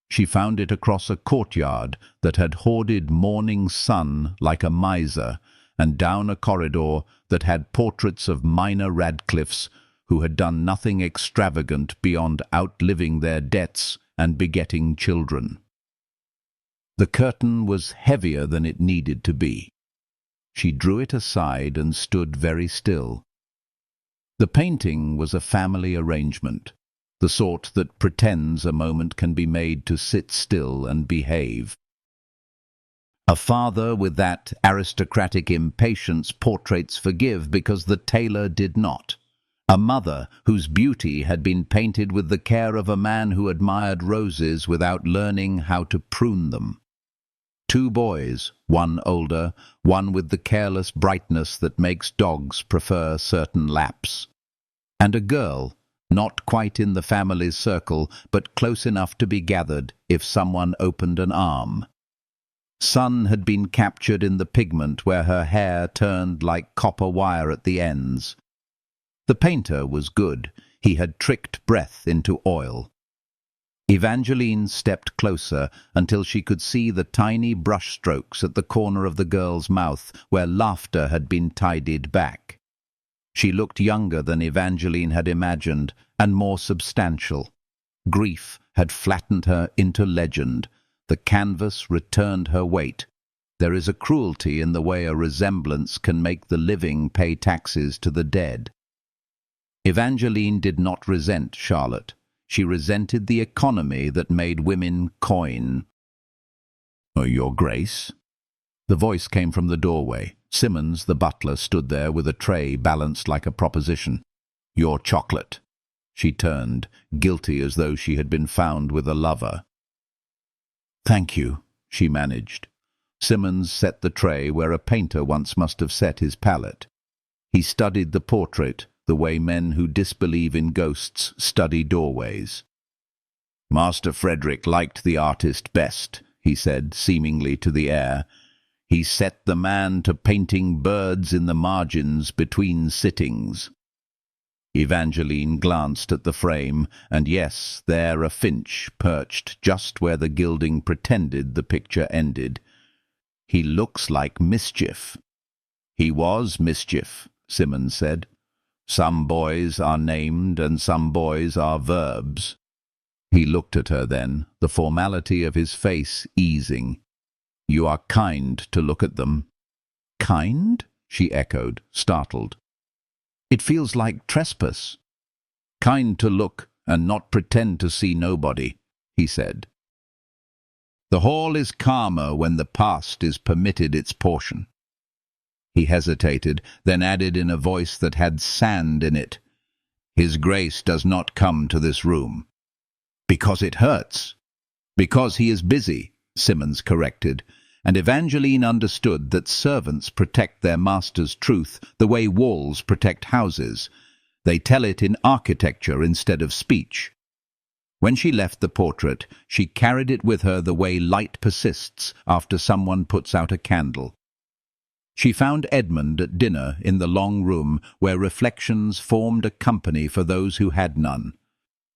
She found it across a courtyard that had hoarded morning sun like a miser, and down a corridor that had portraits of minor Radcliffes who had done nothing extravagant beyond outliving their debts and begetting children. The curtain was heavier than it needed to be. She drew it aside and stood very still. The painting was a family arrangement, the sort that pretends a moment can be made to sit still and behave. A father with that aristocratic impatience portraits forgive because the tailor did not. A mother whose beauty had been painted with the care of a man who admired roses without learning how to prune them. Two boys, one older, one with the careless brightness that makes dogs prefer certain laps. And a girl, not quite in the family's circle, but close enough to be gathered if someone opened an arm. Sun had been captured in the pigment where her hair turned like copper wire at the ends. The painter was good. He had tricked breath into oil. Evangeline stepped closer until she could see the tiny brushstrokes at the corner of the girl's mouth where laughter had been tidied back. She looked younger than Evangeline had imagined and more substantial. Grief had flattened her into legend. The canvas returned her weight. There is a cruelty in the way a resemblance can make the living pay taxes to the dead. Evangeline did not resent Charlotte. She resented the economy that made women coin. Your Grace? The voice came from the doorway. Simmons, the butler, stood there with a tray balanced like a proposition. Your chocolate. She turned, guilty as though she had been found with a lover. Thank you, she managed. Simmons set the tray where a painter once must have set his palette. He studied the portrait the way men who disbelieve in ghosts study doorways. Master Frederick liked the artist best, he said, seemingly to the air. He set the man to painting birds in the margins between sittings. Evangeline glanced at the frame, and yes, there a finch perched just where the gilding pretended the picture ended. He looks like mischief." "He was mischief," Simmons said. "Some boys are named and some boys are verbs." He looked at her then, the formality of his face easing. "You are kind to look at them." "Kind?" she echoed, startled. "It feels like trespass." "Kind to look and not pretend to see nobody," he said. "The hall is calmer when the past is permitted its portion." He hesitated, then added in a voice that had sand in it, "His Grace does not come to this room." "Because it hurts." "Because he is busy," Simmons corrected, and Evangeline understood that servants protect their master's truth the way walls protect houses. They tell it in architecture instead of speech. When she left the portrait, she carried it with her the way light persists after someone puts out a candle. She found Edmund at dinner in the long room where reflections formed a company for those who had none.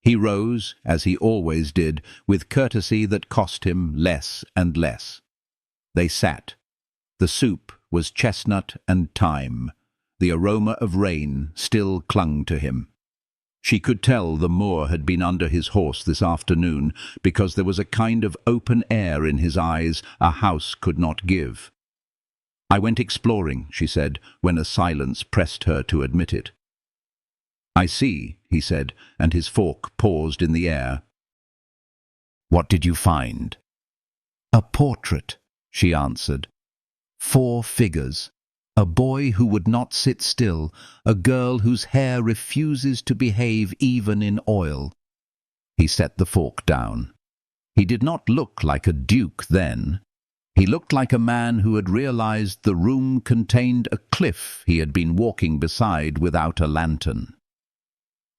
He rose, as he always did, with courtesy that cost him less and less. They sat. The soup was chestnut and thyme. The aroma of rain still clung to him. She could tell the Moor had been under his horse this afternoon, because there was a kind of open air in his eyes a house could not give. "I went exploring," she said, when a silence pressed her to admit it. "I see," he said, and his fork paused in the air. "What did you find?" "A portrait," she answered. 4 figures. A boy who would not sit still, a girl whose hair refuses to behave even in oil. He set the fork down. He did not look like a duke then. He looked like a man who had realized the room contained a cliff he had been walking beside without a lantern.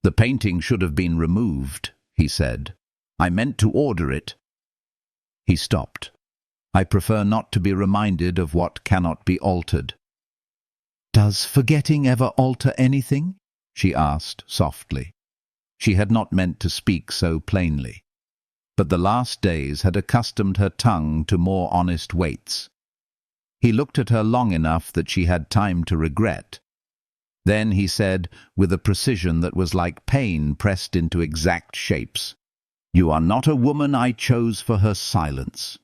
"The painting should have been removed," he said. "I meant to order it." He stopped. "I prefer not to be reminded of what cannot be altered." "Does forgetting ever alter anything?" she asked softly. She had not meant to speak so plainly, but the last days had accustomed her tongue to more honest weights. He looked at her long enough that she had time to regret. Then he said, with a precision that was like pain pressed into exact shapes, "You are not a woman I chose for her silence."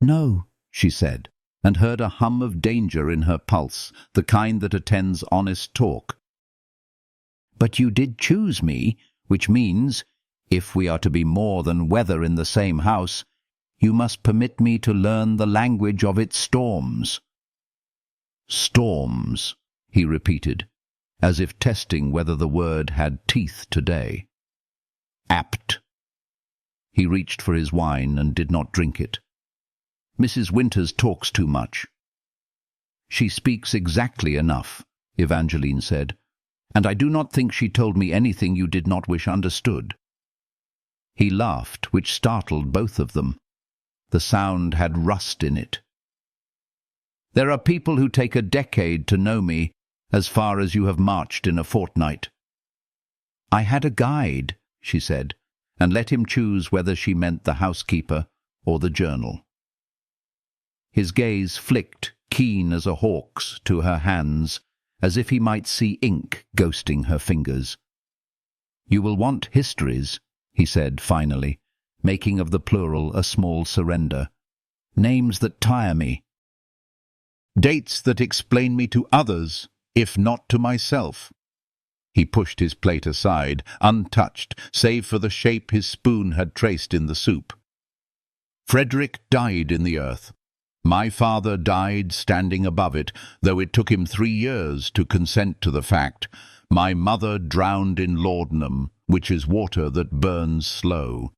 "No," she said, and heard a hum of danger in her pulse, the kind that attends honest talk. "But you did choose me, which means, if we are to be more than weather in the same house, you must permit me to learn the language of its storms." "Storms," he repeated, as if testing whether the word had teeth today. "Apt." He reached for his wine and did not drink it. "Mrs. Winters talks too much." "She speaks exactly enough," Evangeline said, "and I do not think she told me anything you did not wish understood." He laughed, which startled both of them. The sound had rust in it. "There are people who take a decade to know me, as far as you have marched in a fortnight." "I had a guide," she said, and let him choose whether she meant the housekeeper or the journal. His gaze flicked, keen as a hawk's, to her hands, as if he might see ink ghosting her fingers. "You will want histories," he said finally, making of the plural a small surrender. "Names that tire me." "Dates that explain me to others, if not to myself." He pushed his plate aside, untouched, save for the shape his spoon had traced in the soup. "Frederick died in the earth. My father died standing above it, though it took him 3 years to consent to the fact. My mother drowned in laudanum, which is water that burns slow.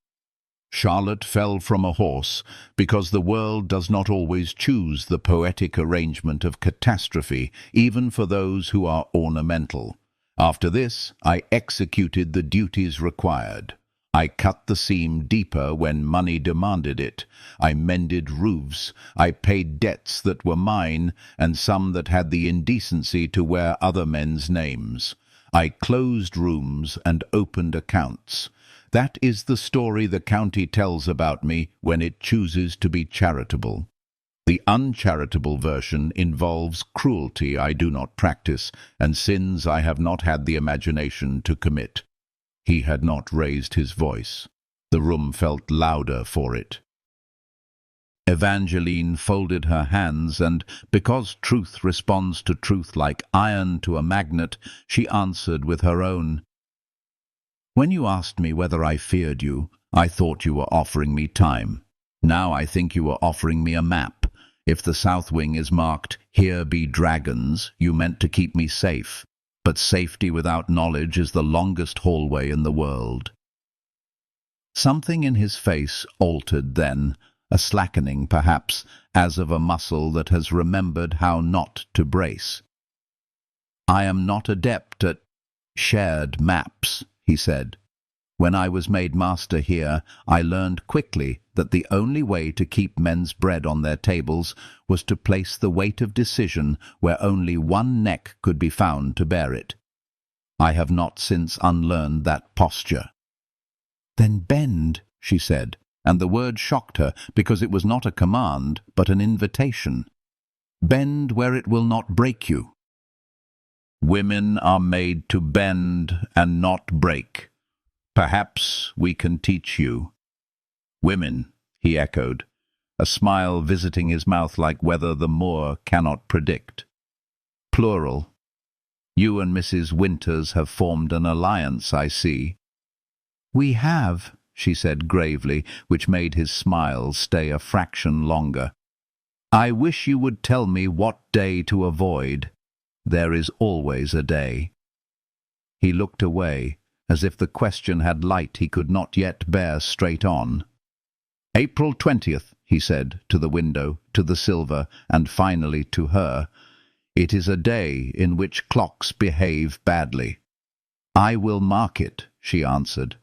Charlotte fell from a horse, because the world does not always choose the poetic arrangement of catastrophe, even for those who are ornamental. After this, I executed the duties required. I cut the seam deeper when money demanded it. I mended roofs. I paid debts that were mine, and some that had the indecency to wear other men's names. I closed rooms and opened accounts. That is the story the county tells about me when it chooses to be charitable." The uncharitable version involves cruelty I do not practice, and sins I have not had the imagination to commit. He had not raised his voice. The room felt louder for it. Evangeline folded her hands, and, because truth responds to truth like iron to a magnet, she answered with her own. When you asked me whether I feared you, I thought you were offering me time. Now I think you are offering me a map. If the south wing is marked, "Here be dragons," you meant to keep me safe. But safety without knowledge is the longest hallway in the world. Something in his face altered then, a slackening perhaps, as of a muscle that has remembered how not to brace. "I am not adept at shared maps," he said. "When I was made master here, I learned quickly that the only way to keep men's bread on their tables was to place the weight of decision where only one neck could be found to bear it. I have not since unlearned that posture." "Then bend," she said, and the word shocked her because it was not a command but an invitation. "Bend where it will not break you." "Women are made to bend and not break. Perhaps we can teach you." "Women," he echoed, a smile visiting his mouth like weather the moor cannot predict. "Plural. You and Mrs. Winters have formed an alliance, I see." "We have," she said gravely, which made his smile stay a fraction longer. "I wish you would tell me what day to avoid. There is always a day." He looked away, as if the question had light he could not yet bear straight on. "April 20th, he said, to the window, to the silver, and finally to her. "It is a day in which clocks behave badly." "I will mark it," she answered.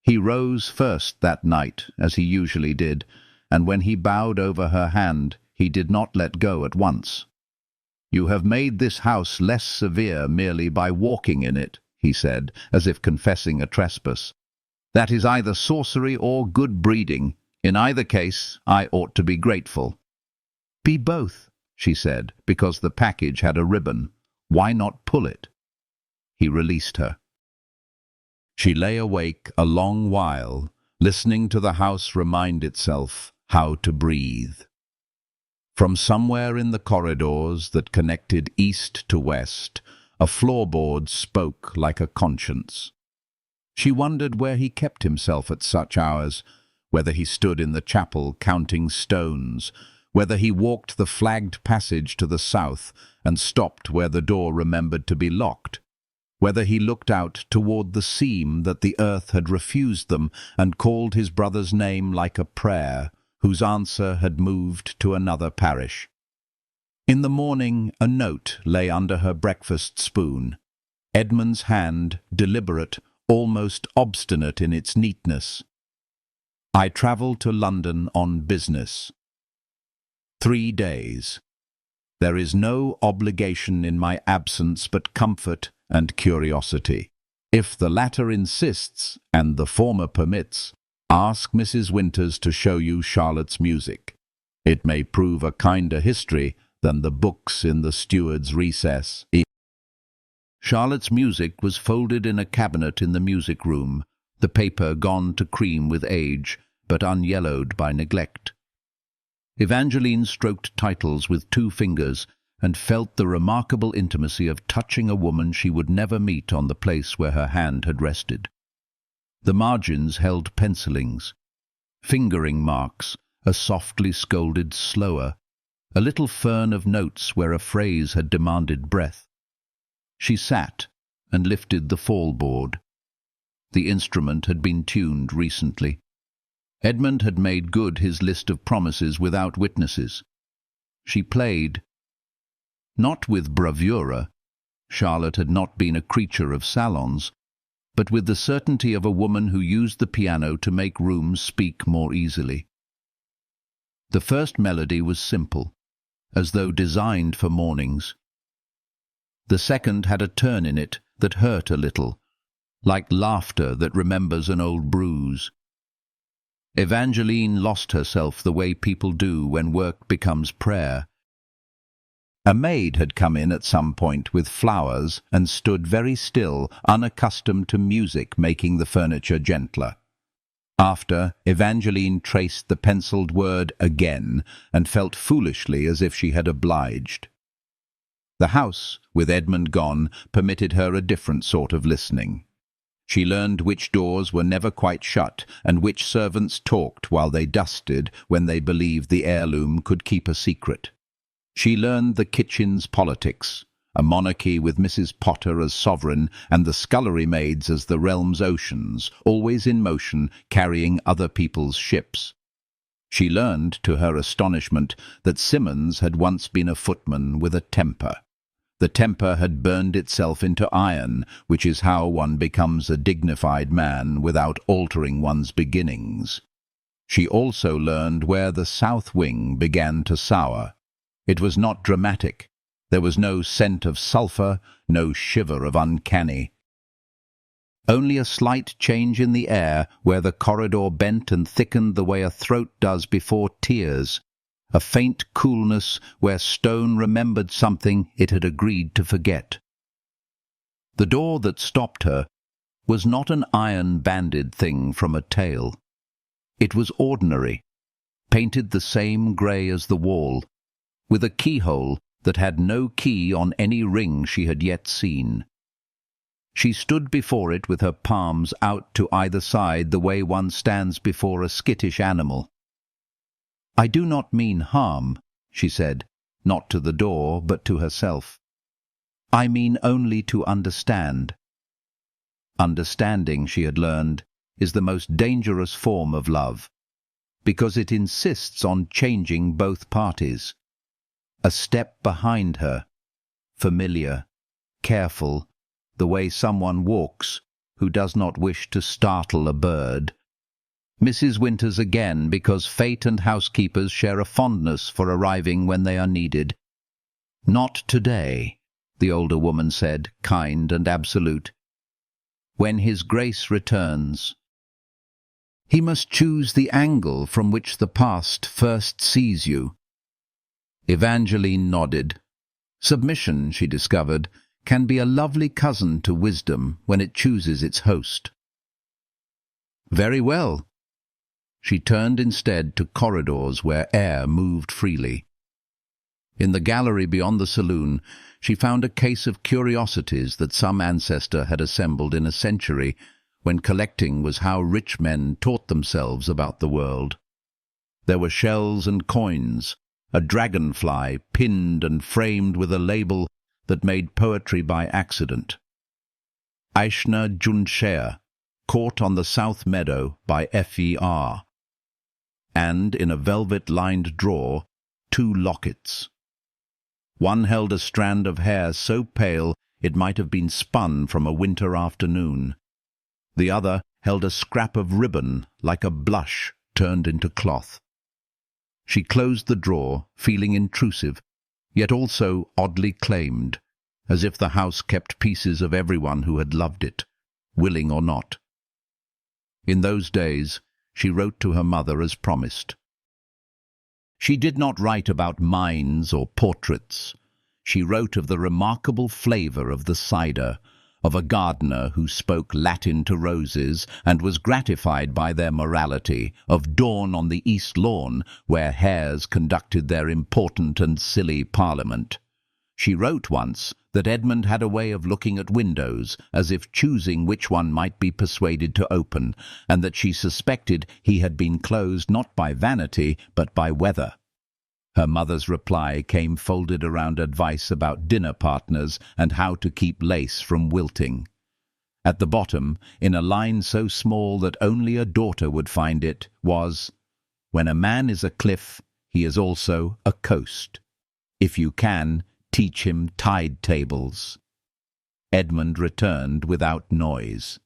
He rose first that night, as he usually did, and when he bowed over her hand, he did not let go at once. "You have made this house less severe merely by walking in it," he said, as if confessing a trespass. "That is either sorcery or good breeding. In either case, I ought to be grateful." "Be both," she said, because the package had a ribbon. "Why not pull it?" He released her. She lay awake a long while, listening to the house remind itself how to breathe. From somewhere in the corridors that connected east to west, a floorboard spoke like a conscience. She wondered where he kept himself at such hours, whether he stood in the chapel counting stones, whether he walked the flagged passage to the south and stopped where the door remembered to be locked, whether he looked out toward the seam that the earth had refused them and called his brother's name like a prayer, whose answer had moved to another parish. In the morning a note lay under her breakfast spoon. Edmund's hand, deliberate, almost obstinate in its neatness. "I travel to London on business. 3 days. There is no obligation in my absence but comfort and curiosity. If the latter insists, and the former permits, ask Mrs. Winters to show you Charlotte's music. It may prove a kinder history than the books in the steward's recess." Charlotte's music was folded in a cabinet in the music room, the paper gone to cream with age, but unyellowed by neglect. Evangeline stroked titles with 2 fingers and felt the remarkable intimacy of touching a woman she would never meet on the place where her hand had rested. The margins held pencilings, fingering marks, a softly scolded slower, a little fern of notes where a phrase had demanded breath. She sat and lifted the fall board. The instrument had been tuned recently. Edmund had made good his list of promises without witnesses. She played, not with bravura. Charlotte had not been a creature of salons, but with the certainty of a woman who used the piano to make rooms speak more easily. The first melody was simple, as though designed for mornings. The second had a turn in it that hurt a little, like laughter that remembers an old bruise. Evangeline lost herself the way people do when work becomes prayer. A maid had come in at some point with flowers and stood very still, unaccustomed to music making the furniture gentler. After, Evangeline traced the penciled word again and felt foolishly as if she had obliged. The house, with Edmund gone, permitted her a different sort of listening. She learned which doors were never quite shut and which servants talked while they dusted when they believed the heirloom could keep a secret. She learned the kitchen's politics, a monarchy with Mrs. Potter as sovereign and the scullery maids as the realm's oceans, always in motion, carrying other people's ships. She learned, to her astonishment, that Simmons had once been a footman with a temper. The temper had burned itself into iron, which is how one becomes a dignified man without altering one's beginnings. She also learned where the south wing began to sour. It was not dramatic. There was no scent of sulphur, no shiver of uncanny. Only a slight change in the air where the corridor bent and thickened the way a throat does before tears. A faint coolness where stone remembered something it had agreed to forget. The door that stopped her was not an iron-banded thing from a tale. It was ordinary, painted the same grey as the wall, with a keyhole that had no key on any ring she had yet seen. She stood before it with her palms out to either side the way one stands before a skittish animal. "I do not mean harm," she said, not to the door, but to herself. "I mean only to understand." Understanding, she had learned, is the most dangerous form of love, because it insists on changing both parties. A step behind her, familiar, careful, the way someone walks who does not wish to startle a bird. Mrs. Winters again, because fate and housekeepers share a fondness for arriving when they are needed. "Not today," the older woman said, kind and absolute. "When His Grace returns. He must choose the angle from which the past first sees you." Evangeline nodded. Submission, she discovered, can be a lovely cousin to wisdom when it chooses its host. "Very well." She turned instead to corridors where air moved freely. In the gallery beyond the saloon, she found a case of curiosities that some ancestor had assembled in a century when collecting was how rich men taught themselves about the world. There were shells and coins, a dragonfly pinned and framed with a label that made poetry by accident. Aishna Junshea, Caught on the South Meadow by F.E.R. And in a velvet-lined drawer, 2 lockets. One held a strand of hair so pale it might have been spun from a winter afternoon. The other held a scrap of ribbon like a blush turned into cloth. She closed the drawer, feeling intrusive, yet also oddly claimed, as if the house kept pieces of everyone who had loved it, willing or not. In those days, she wrote to her mother as promised. She did not write about mines or portraits. She wrote of the remarkable flavour of the cider, of a gardener who spoke Latin to roses and was gratified by their morality, of dawn on the East Lawn, where hares conducted their important and silly parliament. She wrote once that Edmund had a way of looking at windows, as if choosing which one might be persuaded to open, and that she suspected he had been closed not by vanity, but by weather. Her mother's reply came folded around advice about dinner partners and how to keep lace from wilting. At the bottom, in a line so small that only a daughter would find it, was, "When a man is a cliff, he is also a coast. If you can, teach him tide tables." Edmund returned without noise.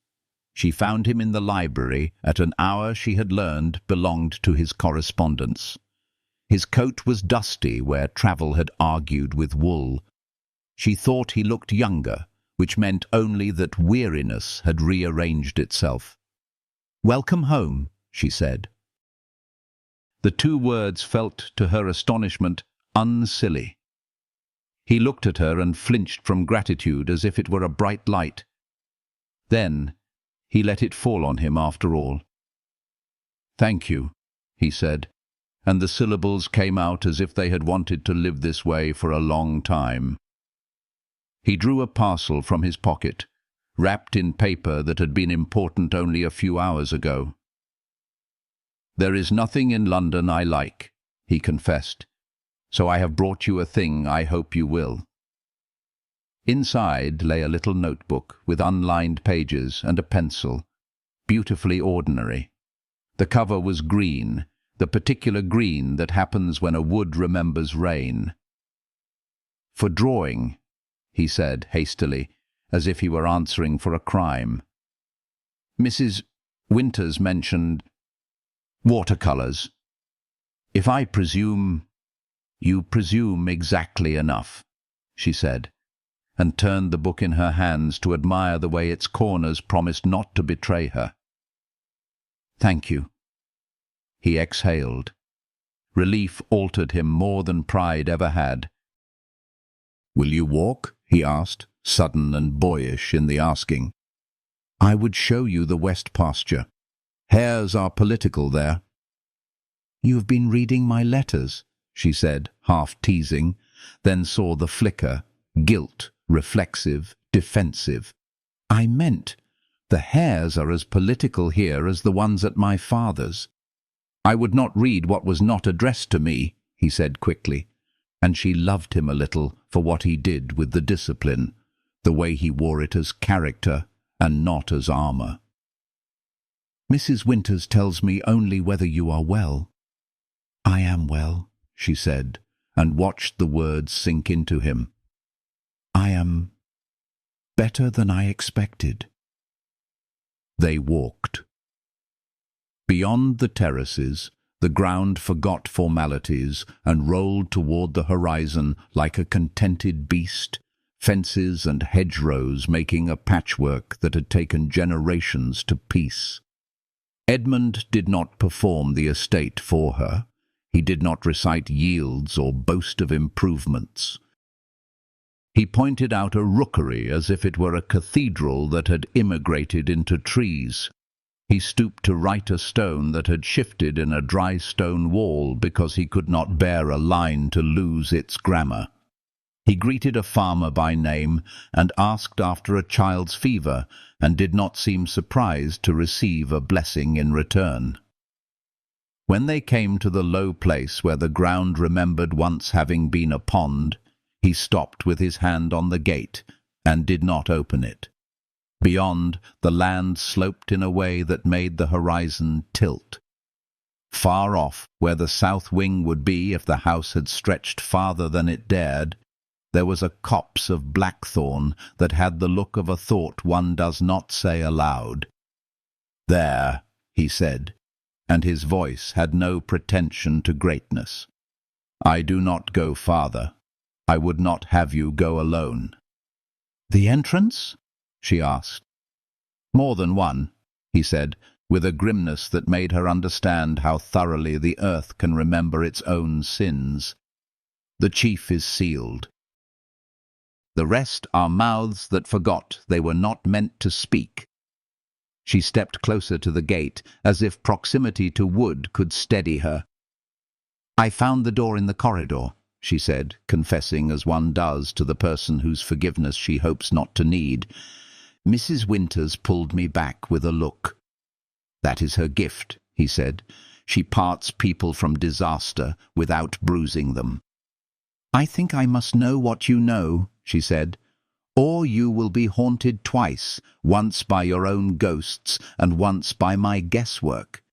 She found him in the library at an hour she had learned belonged to his correspondence. His coat was dusty where travel had argued with wool. She thought he looked younger, which meant only that weariness had rearranged itself. "Welcome home," she said. The two words felt, to her astonishment, unsilly. He looked at her and flinched from gratitude as if it were a bright light. Then he let it fall on him after all. "Thank you," he said, and the syllables came out as if they had wanted to live this way for a long time. He drew a parcel from his pocket, wrapped in paper that had been important only a few hours ago. "There is nothing in London I like," he confessed, "so I have brought you a thing I hope you will." Inside lay a little notebook with unlined pages and a pencil, beautifully ordinary. The cover was green, the particular green that happens when a wood remembers rain. "For drawing," he said hastily, as if he were answering for a crime. "Mrs. Winters mentioned watercolours. If I presume—" "You presume exactly enough," she said, and turned the book in her hands to admire the way its corners promised not to betray her. "Thank you." He exhaled. Relief altered him more than pride ever had. "Will you walk?" he asked, sudden and boyish in the asking. "I would show you the West pasture. Hares are political there." "You have been reading my letters," she said, half teasing, then saw the flicker, guilt, reflexive, defensive. "I meant, the hares are as political here as the ones at my father's." "I would not read what was not addressed to me," he said quickly, and she loved him a little for what he did with the discipline, the way he wore it as character and not as armour. "Mrs. Winters tells me only whether you are well." "I am well," she said, and watched the words sink into him. "I am better than I expected." They walked. Beyond the terraces, the ground forgot formalities and rolled toward the horizon like a contented beast, fences and hedgerows making a patchwork that had taken generations to piece. Edmund did not perform the estate for her. He did not recite yields or boast of improvements. He pointed out a rookery as if it were a cathedral that had immigrated into trees. He stooped to right a stone that had shifted in a dry stone wall because he could not bear a line to lose its grammar. He greeted a farmer by name and asked after a child's fever, and did not seem surprised to receive a blessing in return. When they came to the low place where the ground remembered once having been a pond, he stopped with his hand on the gate and did not open it. Beyond, the land sloped in a way that made the horizon tilt. Far off, where the south wing would be if the house had stretched farther than it dared, there was a copse of blackthorn that had the look of a thought one does not say aloud. "There," he said, and his voice had no pretension to greatness. "I do not go farther. I would not have you go alone." "The entrance?" she asked. "More than one," he said, with a grimness that made her understand how thoroughly the earth can remember its own sins. "The chief is sealed. The rest are mouths that forgot they were not meant to speak." She stepped closer to the gate, as if proximity to wood could steady her. "I found the door in the corridor," she said, confessing as one does to the person whose forgiveness she hopes not to need. "Mrs. Winters pulled me back with a look." "That is her gift," he said. "She parts people from disaster without bruising them." "I think I must know what you know," she said, "or you will be haunted twice, once by your own ghosts and once by my guesswork.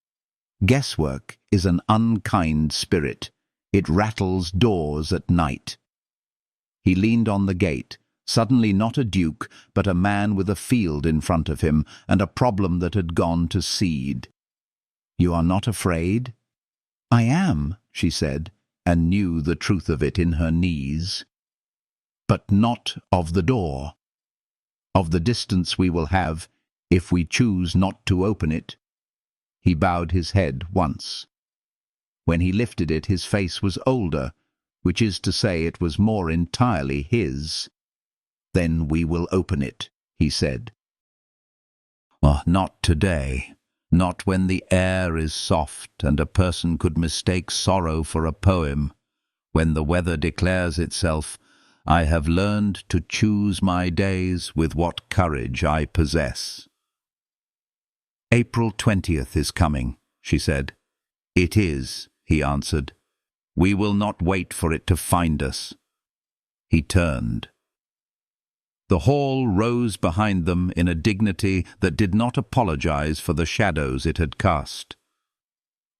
Guesswork is an unkind spirit. It rattles doors at night." He leaned on the gate, suddenly not a duke, but a man with a field in front of him and a problem that had gone to seed. "You are not afraid?" "I am," she said, and knew the truth of it in her knees. "But not of the door. Of the distance we will have, if we choose not to open it." He bowed his head once. When he lifted it, his face was older, which is to say it was more entirely his. "Then we will open it," he said. "Oh, not today. Not when the air is soft and a person could mistake sorrow for a poem. When the weather declares itself, I have learned to choose my days with what courage I possess." "April 20th is coming," she said. "It is," he answered. "We will not wait for it to find us." He turned. The hall rose behind them in a dignity that did not apologize for the shadows it had cast.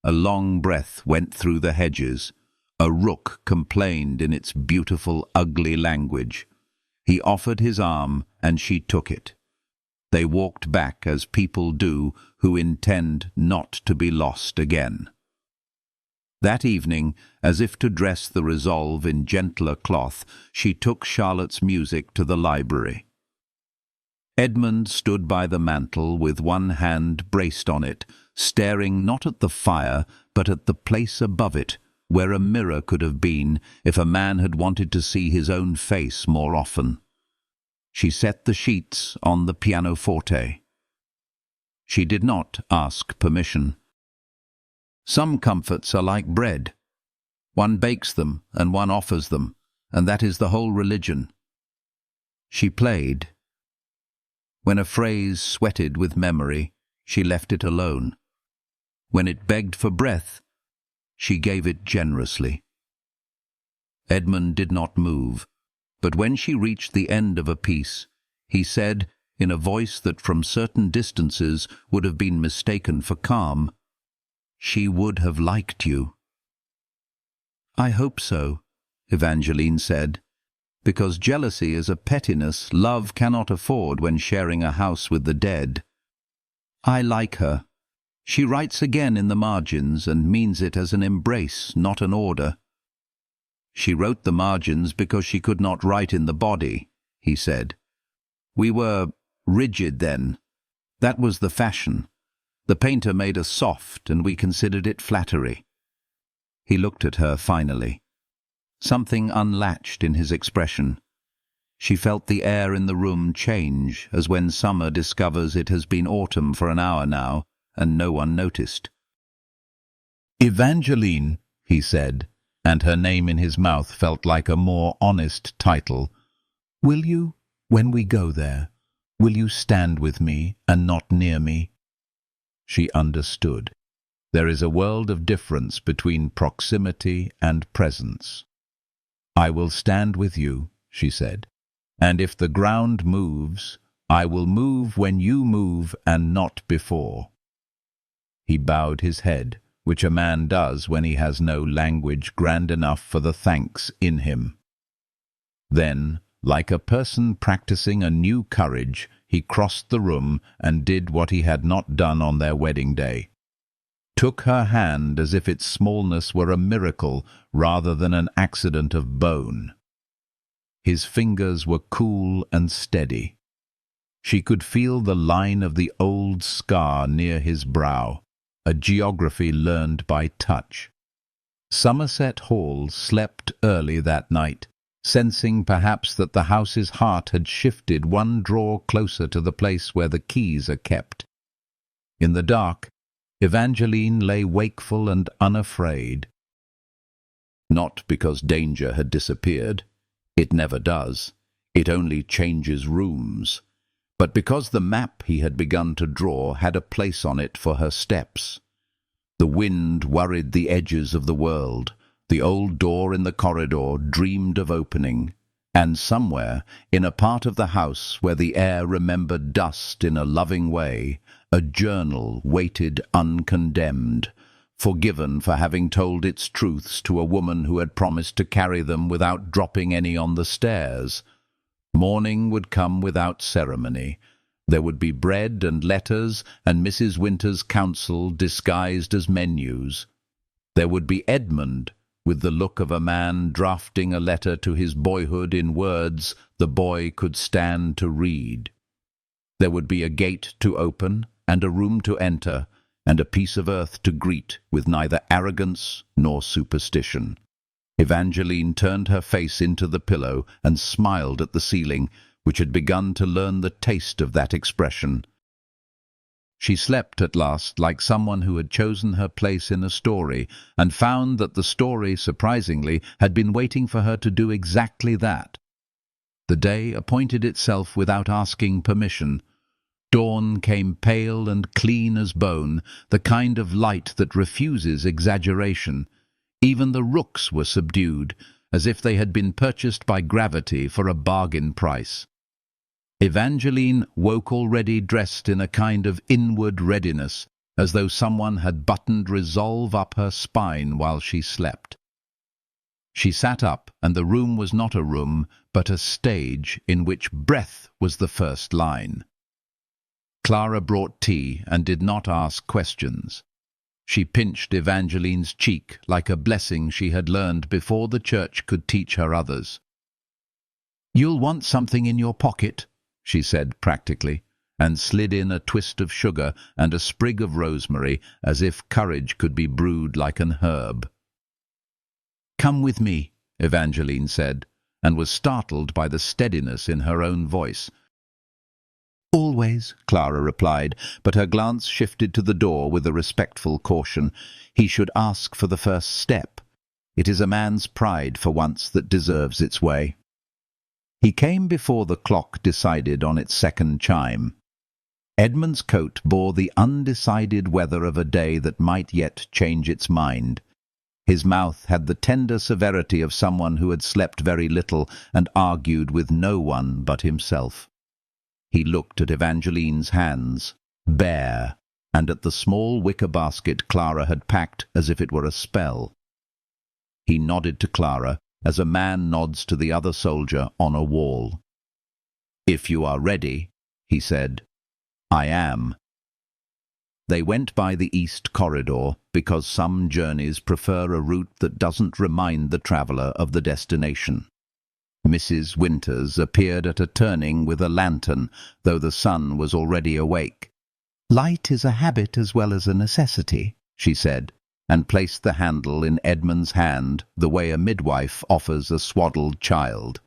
A long breath went through the hedges. A rook complained in its beautiful, ugly language. He offered his arm, and she took it. They walked back as people do who intend not to be lost again. That evening, as if to dress the resolve in gentler cloth, she took Charlotte's music to the library. Edmund stood by the mantel with one hand braced on it, staring not at the fire, but at the place above it, where a mirror could have been if a man had wanted to see his own face more often. She set the sheets on the pianoforte. She did not ask permission. Some comforts are like bread. One bakes them and one offers them, and that is the whole religion. She played. When a phrase sweated with memory, she left it alone. When it begged for breath, she gave it generously. Edmund did not move, but when she reached the end of a piece, he said, in a voice that from certain distances would have been mistaken for calm, "She would have liked you." "I hope so," Evangeline said, "because jealousy is a pettiness love cannot afford when sharing a house with the dead. I like her. She writes again in the margins and means it as an embrace, not an order." "She wrote the margins because she could not write in the body," he said. "We were rigid then. That was the fashion. The painter made us soft, and we considered it flattery." He looked at her finally. Something unlatched in his expression. She felt the air in the room change, as when summer discovers it has been autumn for an hour now, and no one noticed. "Evangeline," he said, and her name in his mouth felt like a more honest title. "Will you, when we go there, will you stand with me and not near me?" She understood. There is a world of difference between proximity and presence. "I will stand with you," she said, "and if the ground moves, I will move when you move and not before." He bowed his head, which a man does when he has no language grand enough for the thanks in him. Then, like a person practicing a new courage, he crossed the room and did what he had not done on their wedding day. Took her hand as if its smallness were a miracle rather than an accident of bone. His fingers were cool and steady. She could feel the line of the old scar near his brow, a geography learned by touch. Somerset Hall slept early that night, sensing perhaps that the house's heart had shifted one drawer closer to the place where the keys are kept. In the dark, Evangeline lay wakeful and unafraid. Not because danger had disappeared. It never does. It only changes rooms. But because the map he had begun to draw had a place on it for her steps. The wind worried the edges of the world. The old door in the corridor dreamed of opening. And somewhere, in a part of the house where the air remembered dust in a loving way, a journal waited uncondemned, forgiven for having told its truths to a woman who had promised to carry them without dropping any on the stairs. Morning would come without ceremony. There would be bread and letters and Mrs. Winter's counsel disguised as menus. There would be Edmund, with the look of a man drafting a letter to his boyhood in words the boy could stand to read. There would be a gate to open and a room to enter, and a piece of earth to greet with neither arrogance nor superstition. Evangeline turned her face into the pillow and smiled at the ceiling, which had begun to learn the taste of that expression. She slept at last like someone who had chosen her place in a story, and found that the story, surprisingly, had been waiting for her to do exactly that. The day appointed itself without asking permission. Dawn came pale and clean as bone, the kind of light that refuses exaggeration. Even the rooks were subdued, as if they had been purchased by gravity for a bargain price. Evangeline woke already dressed in a kind of inward readiness, as though someone had buttoned resolve up her spine while she slept. She sat up, and the room was not a room, but a stage in which breath was the first line. Clara brought tea and did not ask questions. She pinched Evangeline's cheek like a blessing she had learned before the church could teach her others. "You'll want something in your pocket," she said practically, and slid in a twist of sugar and a sprig of rosemary, as if courage could be brewed like an herb. "Come with me," Evangeline said, and was startled by the steadiness in her own voice. "Always," Clara replied, but her glance shifted to the door with a respectful caution. He should ask for the first step. It is a man's pride for once that deserves its way. He came before the clock decided on its second chime. Edmund's coat bore the undecided weather of a day that might yet change its mind. His mouth had the tender severity of someone who had slept very little and argued with no one but himself. He looked at Evangeline's hands, bare, and at the small wicker basket Clara had packed as if it were a spell. He nodded to Clara, as a man nods to the other soldier on a wall. "If you are ready," he said. "I am." They went by the east corridor, because some journeys prefer a route that doesn't remind the traveller of the destination. Mrs. Winters appeared at a turning with a lantern, though the sun was already awake. "Light is a habit as well as a necessity," she said, and placed the handle in Edmund's hand the way a midwife offers a swaddled child.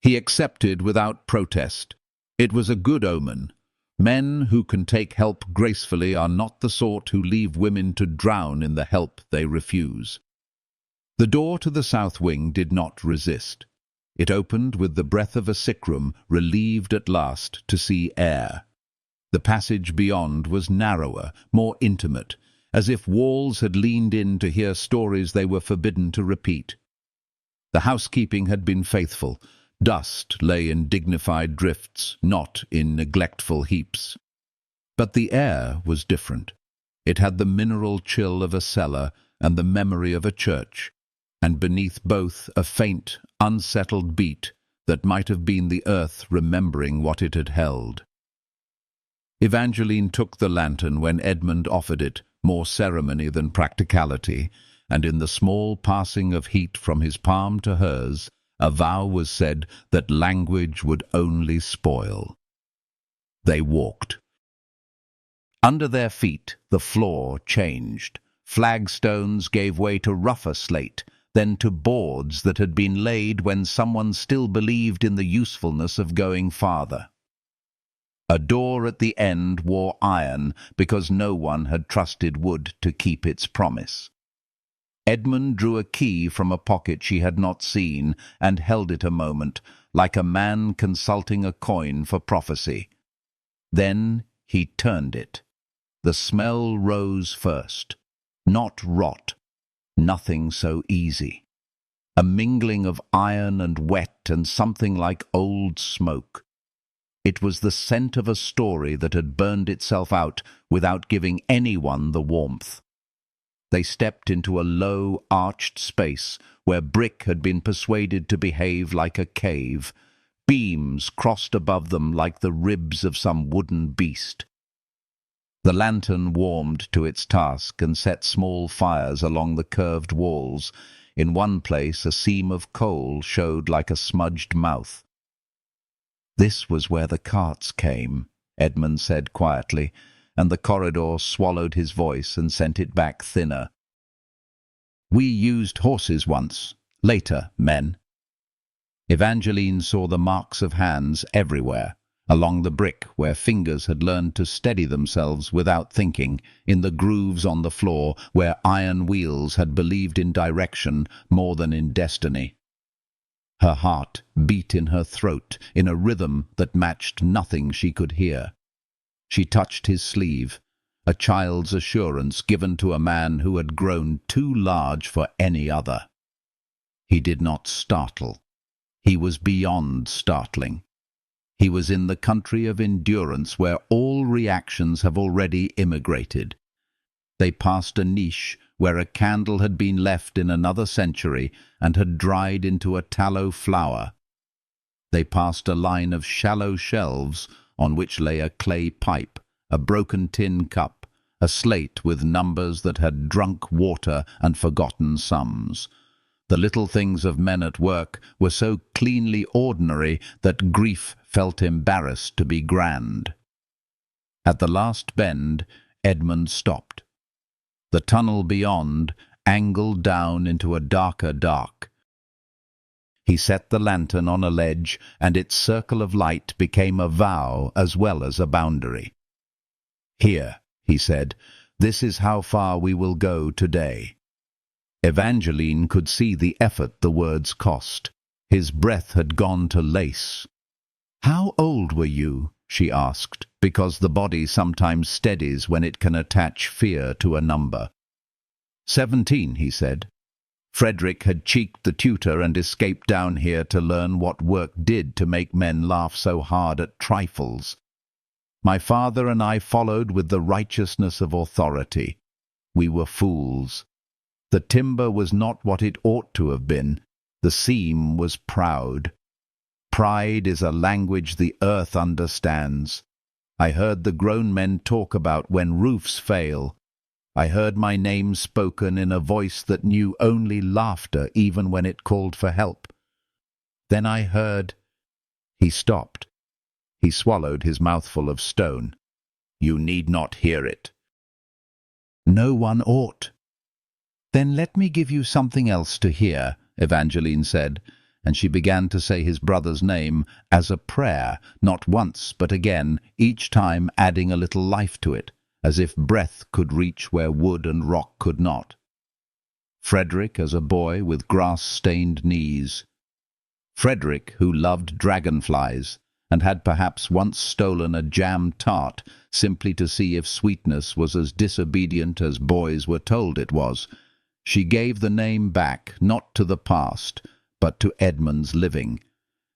He accepted without protest. It was a good omen. Men who can take help gracefully are not the sort who leave women to drown in the help they refuse. The door to the south wing did not resist. It opened with the breath of a sick-room, relieved at last to see air. The passage beyond was narrower, more intimate, as if walls had leaned in to hear stories they were forbidden to repeat. The housekeeping had been faithful. Dust lay in dignified drifts, not in neglectful heaps. But the air was different. It had the mineral chill of a cellar and the memory of a church, and beneath both a faint, unsettled beat that might have been the earth remembering what it had held. Evangeline took the lantern when Edmund offered it, more ceremony than practicality, and in the small passing of heat from his palm to hers, a vow was said that language would only spoil. They walked. Under their feet, the floor changed. Flagstones gave way to rougher slate, then to boards that had been laid when someone still believed in the usefulness of going farther. A door at the end wore iron because no one had trusted wood to keep its promise. Edmund drew a key from a pocket she had not seen and held it a moment, like a man consulting a coin for prophecy. Then he turned it. The smell rose first. Not rot. Nothing so easy. A mingling of iron and wet and something like old smoke. It was the scent of a story that had burned itself out without giving anyone the warmth. They stepped into a low, arched space where brick had been persuaded to behave like a cave. Beams crossed above them like the ribs of some wooden beast. The lantern warmed to its task and set small fires along the curved walls. In one place a seam of coal showed like a smudged mouth. "This was where the carts came," Edmund said quietly, and the corridor swallowed his voice and sent it back thinner. "We used horses once. Later, men." Evangeline saw the marks of hands everywhere, along the brick where fingers had learned to steady themselves without thinking, in the grooves on the floor where iron wheels had believed in direction more than in destiny. Her heart beat in her throat in a rhythm that matched nothing she could hear. She touched his sleeve, a child's assurance given to a man who had grown too large for any other. He did not startle. He was beyond startling. He was in the country of endurance where all reactions have already immigrated. They passed a niche where a candle had been left in another century and had dried into a tallow flower. They passed a line of shallow shelves on which lay a clay pipe, a broken tin cup, a slate with numbers that had drunk water and forgotten sums. The little things of men at work were so cleanly ordinary that grief felt embarrassed to be grand. At the last bend, Edmund stopped. The tunnel beyond angled down into a darker dark. He set the lantern on a ledge, and its circle of light became a vow as well as a boundary. "Here," he said, "this is how far we will go today." Evangeline could see the effort the words cost. His breath had gone to lace. "How old were you?" she asked, because the body sometimes steadies when it can attach fear to a number. 17, he said. Frederick had cheeked the tutor and escaped down here to learn what work did to make men laugh so hard at trifles. My father and I followed with the righteousness of authority. We were fools. The timber was not what it ought to have been. The seam was proud. Pride is a language the earth understands. I heard the grown men talk about when roofs fail. I heard my name spoken in a voice that knew only laughter even when it called for help. Then I heard... He stopped. He swallowed his mouthful of stone. "You need not hear it." "No one ought." "Then let me give you something else to hear," Evangeline said, and she began to say his brother's name as a prayer, not once but again, each time adding a little life to it, as if breath could reach where wood and rock could not. Frederick as a boy with grass-stained knees. Frederick who loved dragonflies, and had perhaps once stolen a jam tart simply to see if sweetness was as disobedient as boys were told it was. She gave the name back, not to the past, but to Edmund's living,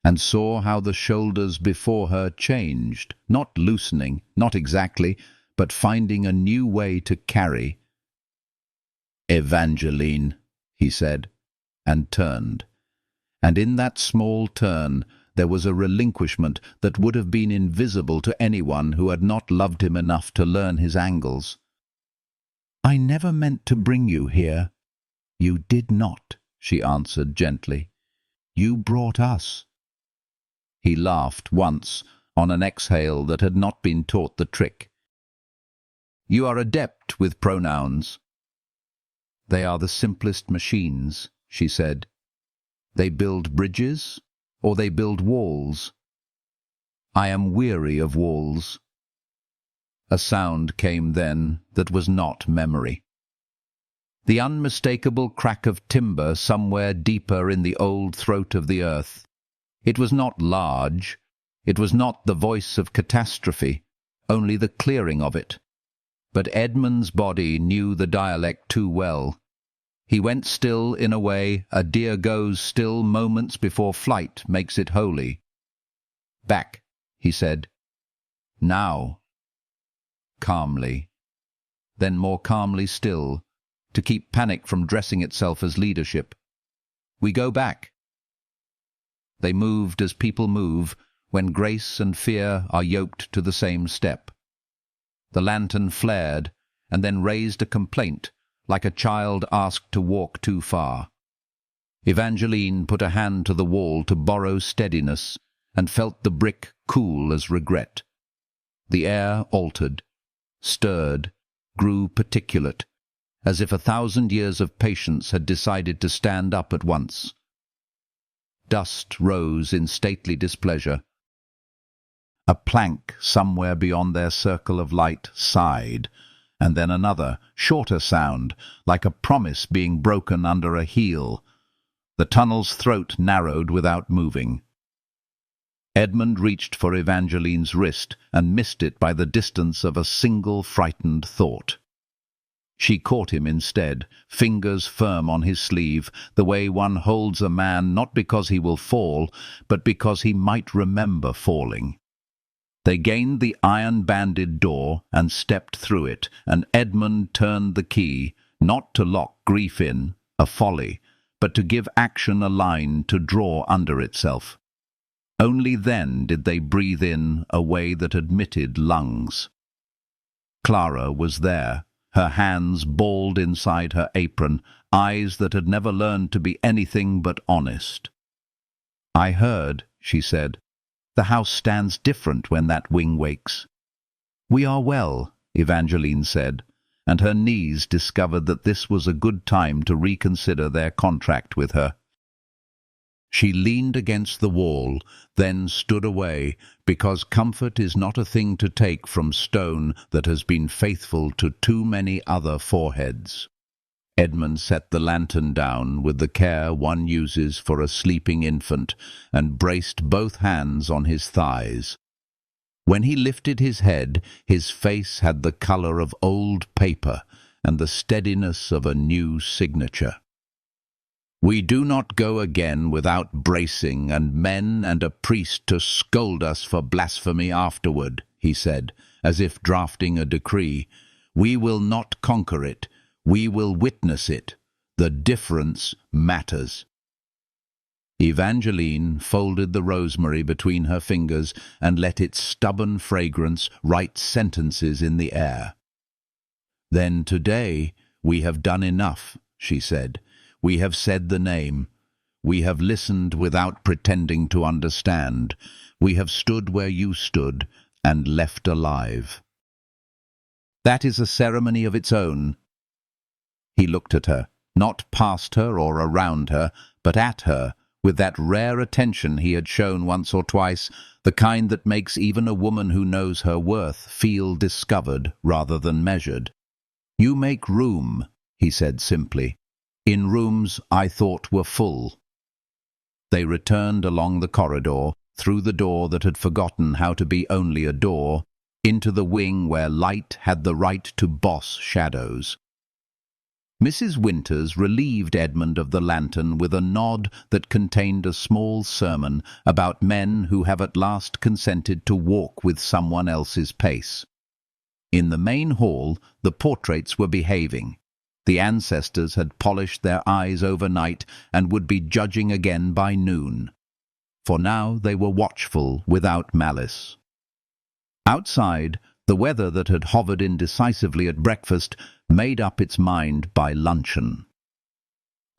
and saw how the shoulders before her changed, not loosening, not exactly, but finding a new way to carry. "Evangeline," he said, and turned. And in that small turn there was a relinquishment that would have been invisible to anyone who had not loved him enough to learn his angles. "I never meant to bring you here." "You did not," she answered gently. "You brought us." He laughed once, on an exhale that had not been taught the trick. "You are adept with pronouns." "They are the simplest machines," she said. "They build bridges, or they build walls. I am weary of walls." A sound came then that was not memory. The unmistakable crack of timber somewhere deeper in the old throat of the earth. It was not large. It was not the voice of catastrophe, only the clearing of it. But Edmund's body knew the dialect too well. He went still in a way a deer goes still moments before flight makes it holy. "Back," he said. "Now." Calmly. Then more calmly still, to keep panic from dressing itself as leadership. "We go back." They moved as people move when grace and fear are yoked to the same step. The lantern flared and then raised a complaint, like a child asked to walk too far. Evangeline put a hand to the wall to borrow steadiness and felt the brick cool as regret. The air altered. stirred, grew particulate, as if 1,000 years of patience had decided to stand up at once. Dust rose in stately displeasure. A plank somewhere beyond their circle of light sighed, and then another, shorter sound, like a promise being broken under a heel. The tunnel's throat narrowed without moving. Edmund reached for Evangeline's wrist and missed it by the distance of a single frightened thought. She caught him instead, fingers firm on his sleeve, the way one holds a man not because he will fall, but because he might remember falling. They gained the iron-banded door and stepped through it, and Edmund turned the key, not to lock grief in, a folly, but to give action a line to draw under itself. Only then did they breathe in a way that admitted lungs. Clara was there, her hands balled inside her apron, eyes that had never learned to be anything but honest. "I heard," she said. "The house stands different when that wing wakes." "We are well," Evangeline said, and her knees discovered that this was a good time to reconsider their contract with her. She leaned against the wall, then stood away, because comfort is not a thing to take from stone that has been faithful to too many other foreheads. Edmund set the lantern down with the care one uses for a sleeping infant, and braced both hands on his thighs. When he lifted his head, his face had the colour of old paper and the steadiness of a new signature. "We do not go again without bracing and men and a priest to scold us for blasphemy afterward," he said, as if drafting a decree. "We will not conquer it. We will witness it. The difference matters." Evangeline folded the rosemary between her fingers and let its stubborn fragrance write sentences in the air. "Then today we have done enough," she said. "We have said the name. We have listened without pretending to understand. We have stood where you stood and left alive. That is a ceremony of its own." He looked at her, not past her or around her, but at her, with that rare attention he had shown once or twice, the kind that makes even a woman who knows her worth feel discovered rather than measured. "You make room," he said simply. "In rooms I thought were full." They returned along the corridor, through the door that had forgotten how to be only a door, into the wing where light had the right to boss shadows. Mrs. Winters relieved Edmund of the lantern with a nod that contained a small sermon about men who have at last consented to walk with someone else's pace. In the main hall, the portraits were behaving. The ancestors had polished their eyes overnight and would be judging again by noon. For now they were watchful without malice. Outside, the weather that had hovered indecisively at breakfast made up its mind by luncheon.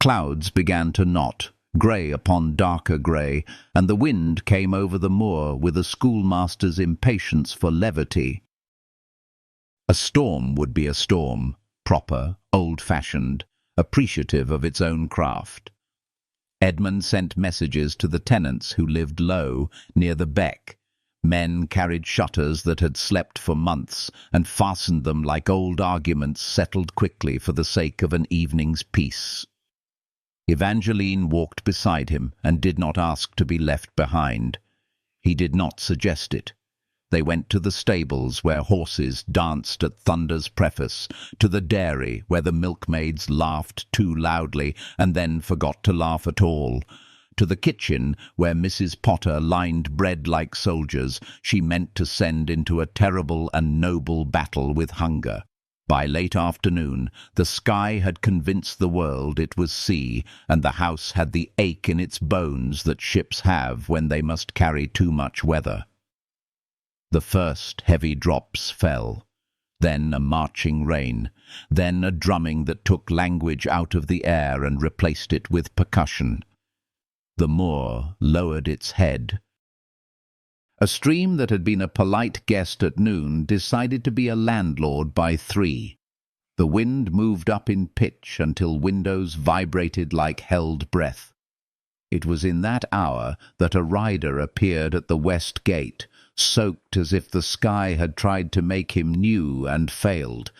Clouds began to knot, grey upon darker grey, and the wind came over the moor with a schoolmaster's impatience for levity. A storm would be a storm, proper, old-fashioned, appreciative of its own craft. Edmund sent messages to the tenants who lived low, near the beck. Men carried shutters that had slept for months and fastened them like old arguments settled quickly for the sake of an evening's peace. Evangeline walked beside him and did not ask to be left behind. He did not suggest it. They went to the stables where horses danced at Thunder's preface, to the dairy where the milkmaids laughed too loudly and then forgot to laugh at all, to the kitchen where Mrs. Potter lined bread like soldiers she meant to send into a terrible and noble battle with hunger. By late afternoon, the sky had convinced the world it was sea, and the house had the ache in its bones that ships have when they must carry too much weather. The first heavy drops fell, then a marching rain, then a drumming that took language out of the air and replaced it with percussion. The moor lowered its head. A stream that had been a polite guest at noon decided to be a landlord by 3. The wind moved up in pitch until windows vibrated like held breath. It was in that hour that a rider appeared at the west gate, soaked as if the sky had tried to make him new and failed.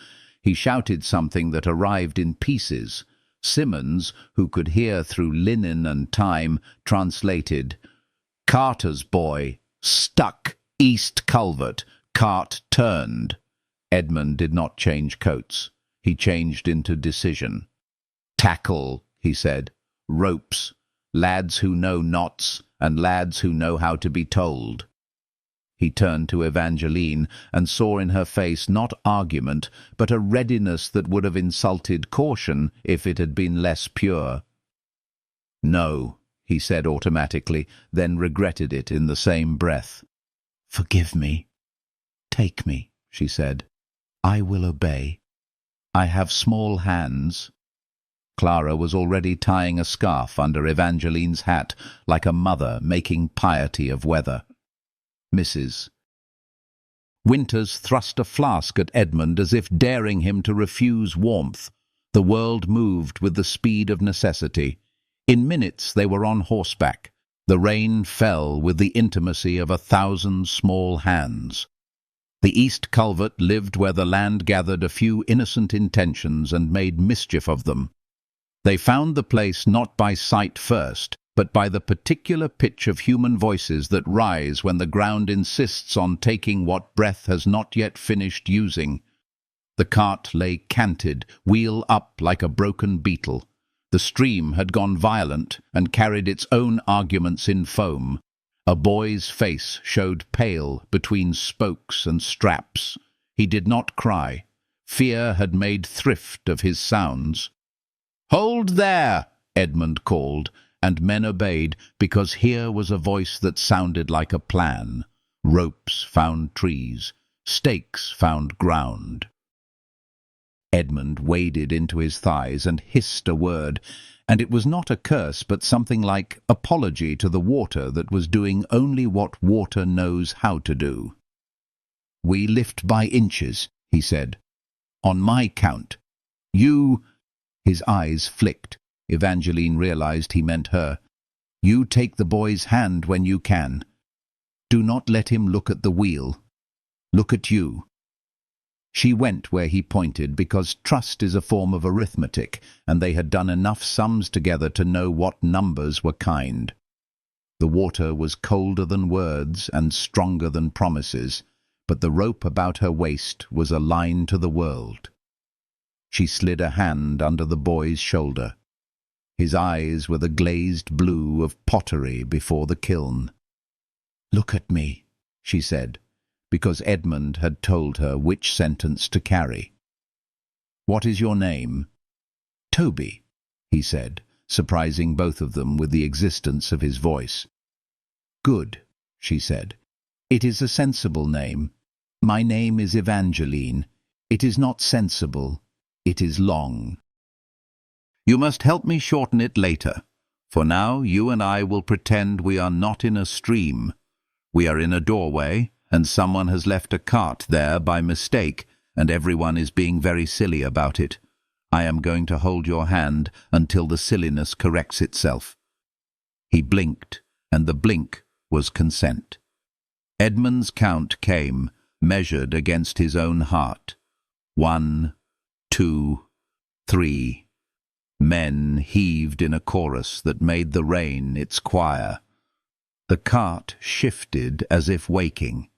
He shouted something that arrived in pieces. Simmons, who could hear through linen and time, translated, "Carter's boy, stuck, east culvert, cart turned." Edmund did not change coats. He changed into decision. "Tackle," he said. "Ropes. Lads who know knots, and lads who know how to be told." He turned to Evangeline and saw in her face not argument, but a readiness that would have insulted caution if it had been less pure. "No," he said automatically, then regretted it in the same breath. "Forgive me. Take me," she said. "I will obey. I have small hands." Clara was already tying a scarf under Evangeline's hat, like a mother making piety of weather. "Mrs." Winters thrust a flask at Edmund as if daring him to refuse warmth. The world moved with the speed of necessity. In minutes they were on horseback. The rain fell with the intimacy of 1,000 small hands. The East Culvert lived where the land gathered a few innocent intentions and made mischief of them. They found the place not by sight first, but by the particular pitch of human voices that rise when the ground insists on taking what breath has not yet finished using. The cart lay canted, wheel up like a broken beetle. The stream had gone violent and carried its own arguments in foam. A boy's face showed pale between spokes and straps. He did not cry. Fear had made thrift of his sounds. "Hold there!" Edmund called, and men obeyed, because here was a voice that sounded like a plan. Ropes found trees, stakes found ground. Edmund waded into his thighs and hissed a word, and it was not a curse but something like apology to the water that was doing only what water knows how to do. "We lift by inches," he said. "On my count. You—" His eyes flicked. Evangeline realized he meant her. "You take the boy's hand when you can. Do not let him look at the wheel. Look at you." She went where he pointed because trust is a form of arithmetic, and they had done enough sums together to know what numbers were kind. The water was colder than words and stronger than promises, but the rope about her waist was a line to the world. She slid a hand under the boy's shoulder. His eyes were the glazed blue of pottery before the kiln. "Look at me," she said, because Edmund had told her which sentence to carry. "What is your name?" "Toby," he said, surprising both of them with the existence of his voice. "Good," she said. "It is a sensible name. My name is Evangeline. It is not sensible. It is long. You must help me shorten it later. For now, you and I will pretend we are not in a stream. We are in a doorway, and someone has left a cart there by mistake, and everyone is being very silly about it. I am going to hold your hand until the silliness corrects itself." He blinked, and the blink was consent. Edmund's count came, measured against his own heart. 1, 2, 3. Men heaved in a chorus that made the rain its choir. The cart shifted as if waking.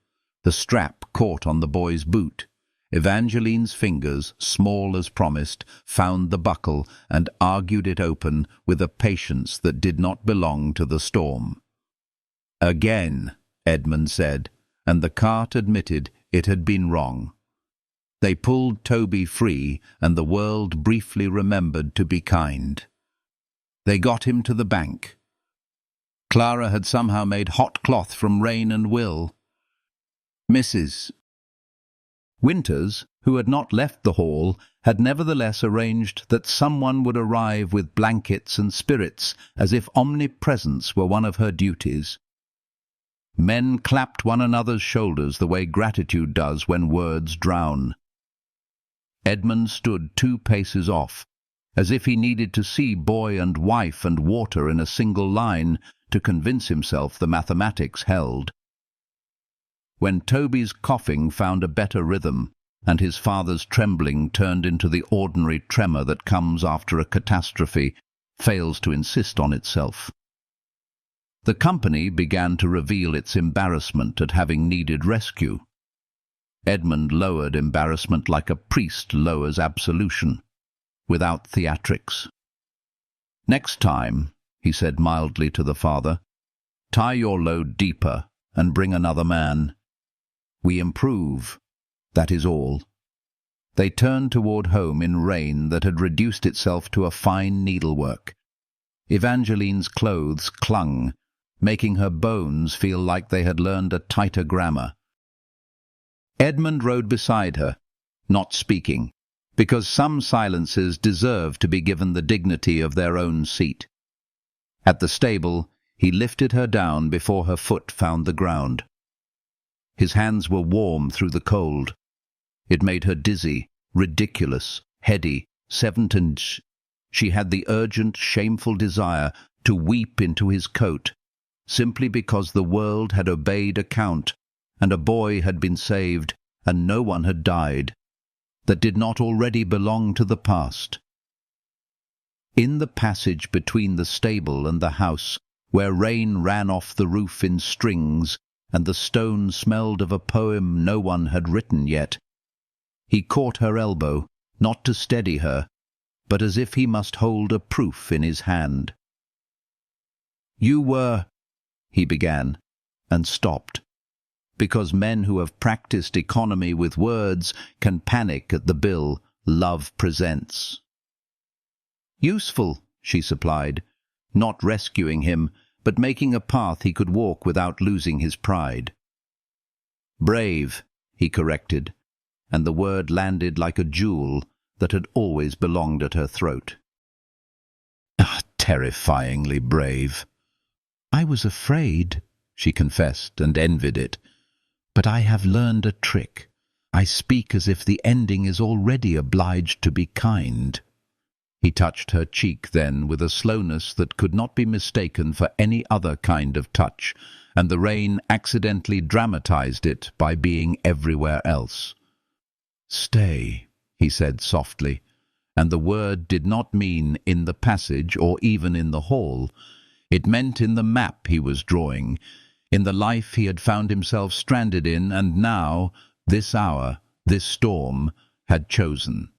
The strap caught on the boy's boot. Evangeline's fingers, small as promised, found the buckle and argued it open with a patience that did not belong to the storm. "Again," Edmund said, and the cart admitted it had been wrong. They pulled Toby free, and the world briefly remembered to be kind. They got him to the bank. Clara had somehow made hot cloth from Rain and Will. Mrs. Winters, who had not left the hall, had nevertheless arranged that someone would arrive with blankets and spirits, as if omnipresence were one of her duties. Men clapped one another's shoulders the way gratitude does when words drown. Edmund stood 2 paces off, as if he needed to see boy and wife and water in a single line to convince himself the mathematics held. When Toby's coughing found a better rhythm, and his father's trembling turned into the ordinary tremor that comes after a catastrophe fails to insist on itself. The company began to reveal its embarrassment at having needed rescue. Edmund lowered embarrassment like a priest lowers absolution, without theatrics. "Next time," he said mildly to the father, "tie your load deeper and bring another man. We improve, that is all." They turned toward home in rain that had reduced itself to a fine needlework. Evangeline's clothes clung, making her bones feel like they had learned a tighter grammar. Edmund rode beside her, not speaking, because some silences deserve to be given the dignity of their own seat. At the stable, he lifted her down before her foot found the ground. His hands were warm through the cold. It made her dizzy, ridiculous, heady, 7-inch. She had the urgent, shameful desire to weep into his coat, simply because the world had obeyed a count, and a boy had been saved, and no one had died, that did not already belong to the past. In the passage between the stable and the house, where rain ran off the roof in strings, and the stone smelled of a poem no one had written yet, he caught her elbow, not to steady her, but as if he must hold a proof in his hand. "You were—" he began, and stopped, because men who have practiced economy with words can panic at the bill love presents. "Useful," she supplied, not rescuing him, but making a path he could walk without losing his pride. "Brave," he corrected, and the word landed like a jewel that had always belonged at her throat. Terrifyingly brave. "I was afraid," she confessed, and envied it. "But I have learned a trick. I speak as if the ending is already obliged to be kind." He touched her cheek then with a slowness that could not be mistaken for any other kind of touch, and the rain accidentally dramatized it by being everywhere else. "Stay," he said softly, and the word did not mean in the passage or even in the hall. It meant in the map he was drawing, in the life he had found himself stranded in and now, this hour, this storm, had chosen.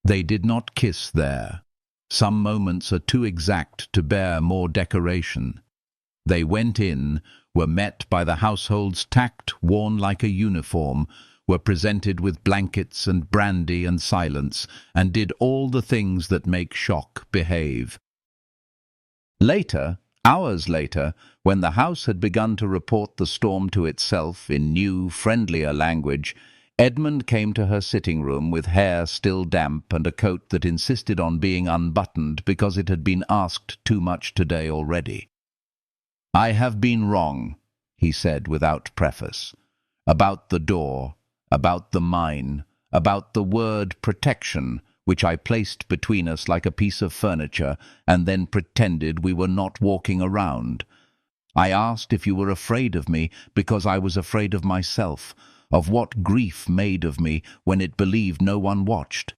They did not kiss there. Some moments are too exact to bear more decoration. They went in, were met by the household's tact worn like a uniform, were presented with blankets and brandy and silence, and did all the things that make shock behave. Later, hours later, when the house had begun to report the storm to itself in new, friendlier language, Edmund came to her sitting room with hair still damp and a coat that insisted on being unbuttoned because it had been asked too much today already. "I have been wrong," he said without preface, "about the door, about the mine, about the word protection, which I placed between us like a piece of furniture and then pretended we were not walking around. I asked if you were afraid of me because I was afraid of myself, of what grief made of me when it believed no one watched.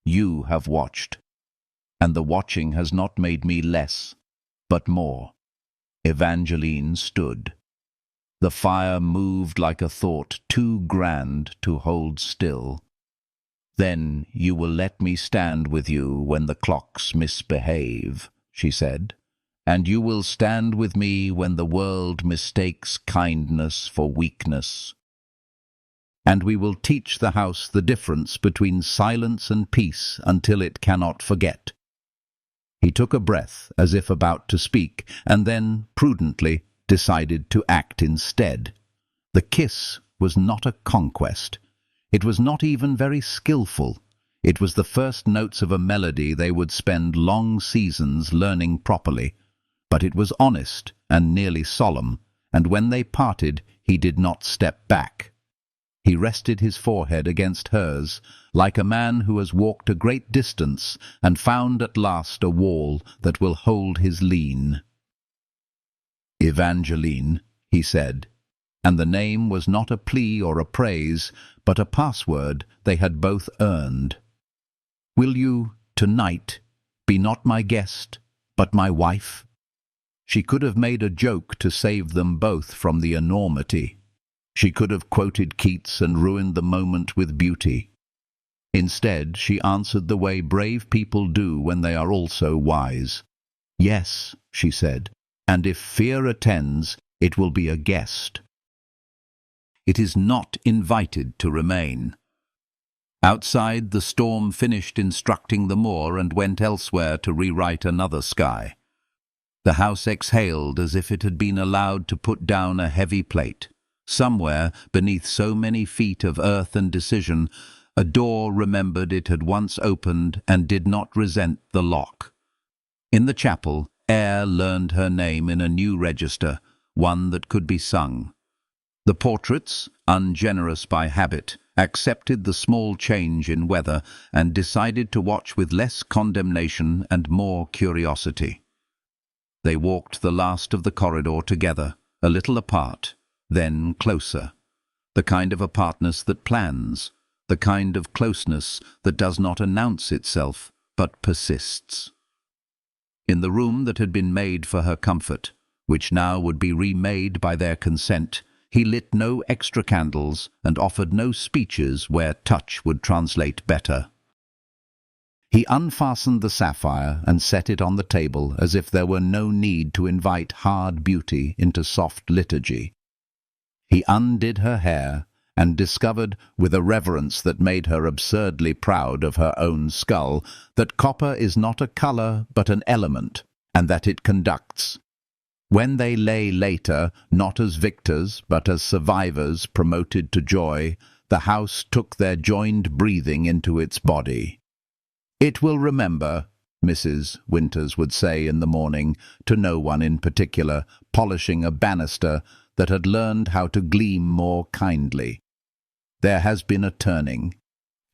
You have watched, and the watching has not made me less, but more." Evangeline stood. The fire moved like a thought too grand to hold still. "Then you will let me stand with you when the clocks misbehave," she said, "and you will stand with me when the world mistakes kindness for weakness. And we will teach the house the difference between silence and peace until it cannot forget." He took a breath as if about to speak, and then, prudently, decided to act instead. The kiss was not a conquest. It was not even very skillful. It was the first notes of a melody they would spend long seasons learning properly. But it was honest and nearly solemn, and when they parted he did not step back. He rested his forehead against hers, like a man who has walked a great distance and found at last a wall that will hold his lean. "Evangeline," he said, and the name was not a plea or a praise, but a password they had both earned. "Will you, tonight, be not my guest, but my wife?" She could have made a joke to save them both from the enormity. She could have quoted Keats and ruined the moment with beauty. Instead, she answered the way brave people do when they are also wise. "Yes," she said, "and if fear attends, it will be a guest. It is not invited to remain." Outside, the storm finished instructing the Moor and went elsewhere to rewrite another sky. The house exhaled as if it had been allowed to put down a heavy plate. Somewhere, beneath so many feet of earth and decision, a door remembered it had once opened and did not resent the lock. In the chapel, Air learned her name in a new register, one that could be sung. The portraits, ungenerous by habit, accepted the small change in weather and decided to watch with less condemnation and more curiosity. They walked the last of the corridor together, a little apart, then closer. The kind of apartness that plans, the kind of closeness that does not announce itself, but persists. In the room that had been made for her comfort, which now would be remade by their consent, he lit no extra candles and offered no speeches where touch would translate better. He unfastened the sapphire and set it on the table as if there were no need to invite hard beauty into soft liturgy. He undid her hair and discovered, with a reverence that made her absurdly proud of her own skull, that copper is not a colour but an element, and that it conducts. When they lay later, not as victors but as survivors promoted to joy, the house took their joined breathing into its body. "It will remember," Mrs. Winters would say in the morning, to no one in particular, polishing a banister that had learned how to gleam more kindly. There has been a turning.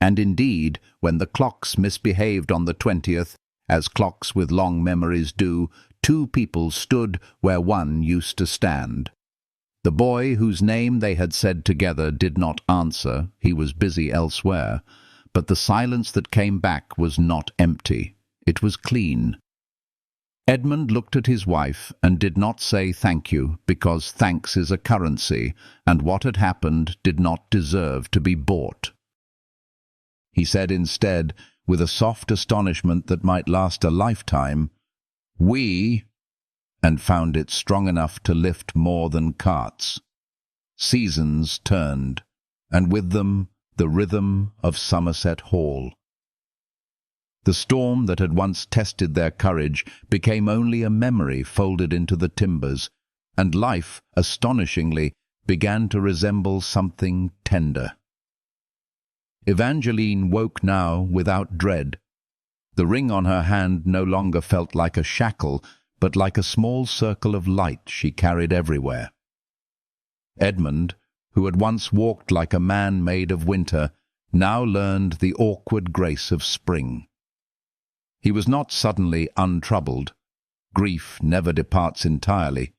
And indeed, when the clocks misbehaved on the 20th, as clocks with long memories do, two people stood where one used to stand. The boy whose name they had said together did not answer, he was busy elsewhere, but the silence that came back was not empty, it was clean. Edmund looked at his wife and did not say thank you, because thanks is a currency, and what had happened did not deserve to be bought. He said instead, with a soft astonishment that might last a lifetime, "We," and found it strong enough to lift more than carts. Seasons turned, and with them the rhythm of Somerset Hall. The storm that had once tested their courage became only a memory folded into the timbers, and life, astonishingly, began to resemble something tender. Evangeline woke now without dread. The ring on her hand no longer felt like a shackle, but like a small circle of light she carried everywhere. Edmund, who had once walked like a man made of winter, now learned the awkward grace of spring. He was not suddenly untroubled. Grief never departs entirely.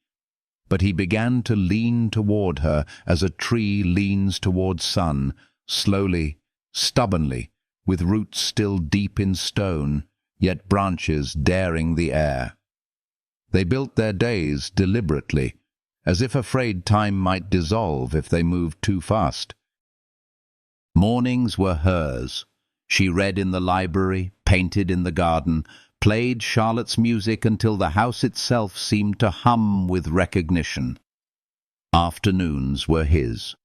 But he began to lean toward her as a tree leans toward sun, slowly, stubbornly, with roots still deep in stone, yet branches daring the air. They built their days deliberately, as if afraid time might dissolve if they moved too fast. Mornings were hers. She read in the library, painted in the garden, played Charlotte's music until the house itself seemed to hum with recognition. Afternoons were his.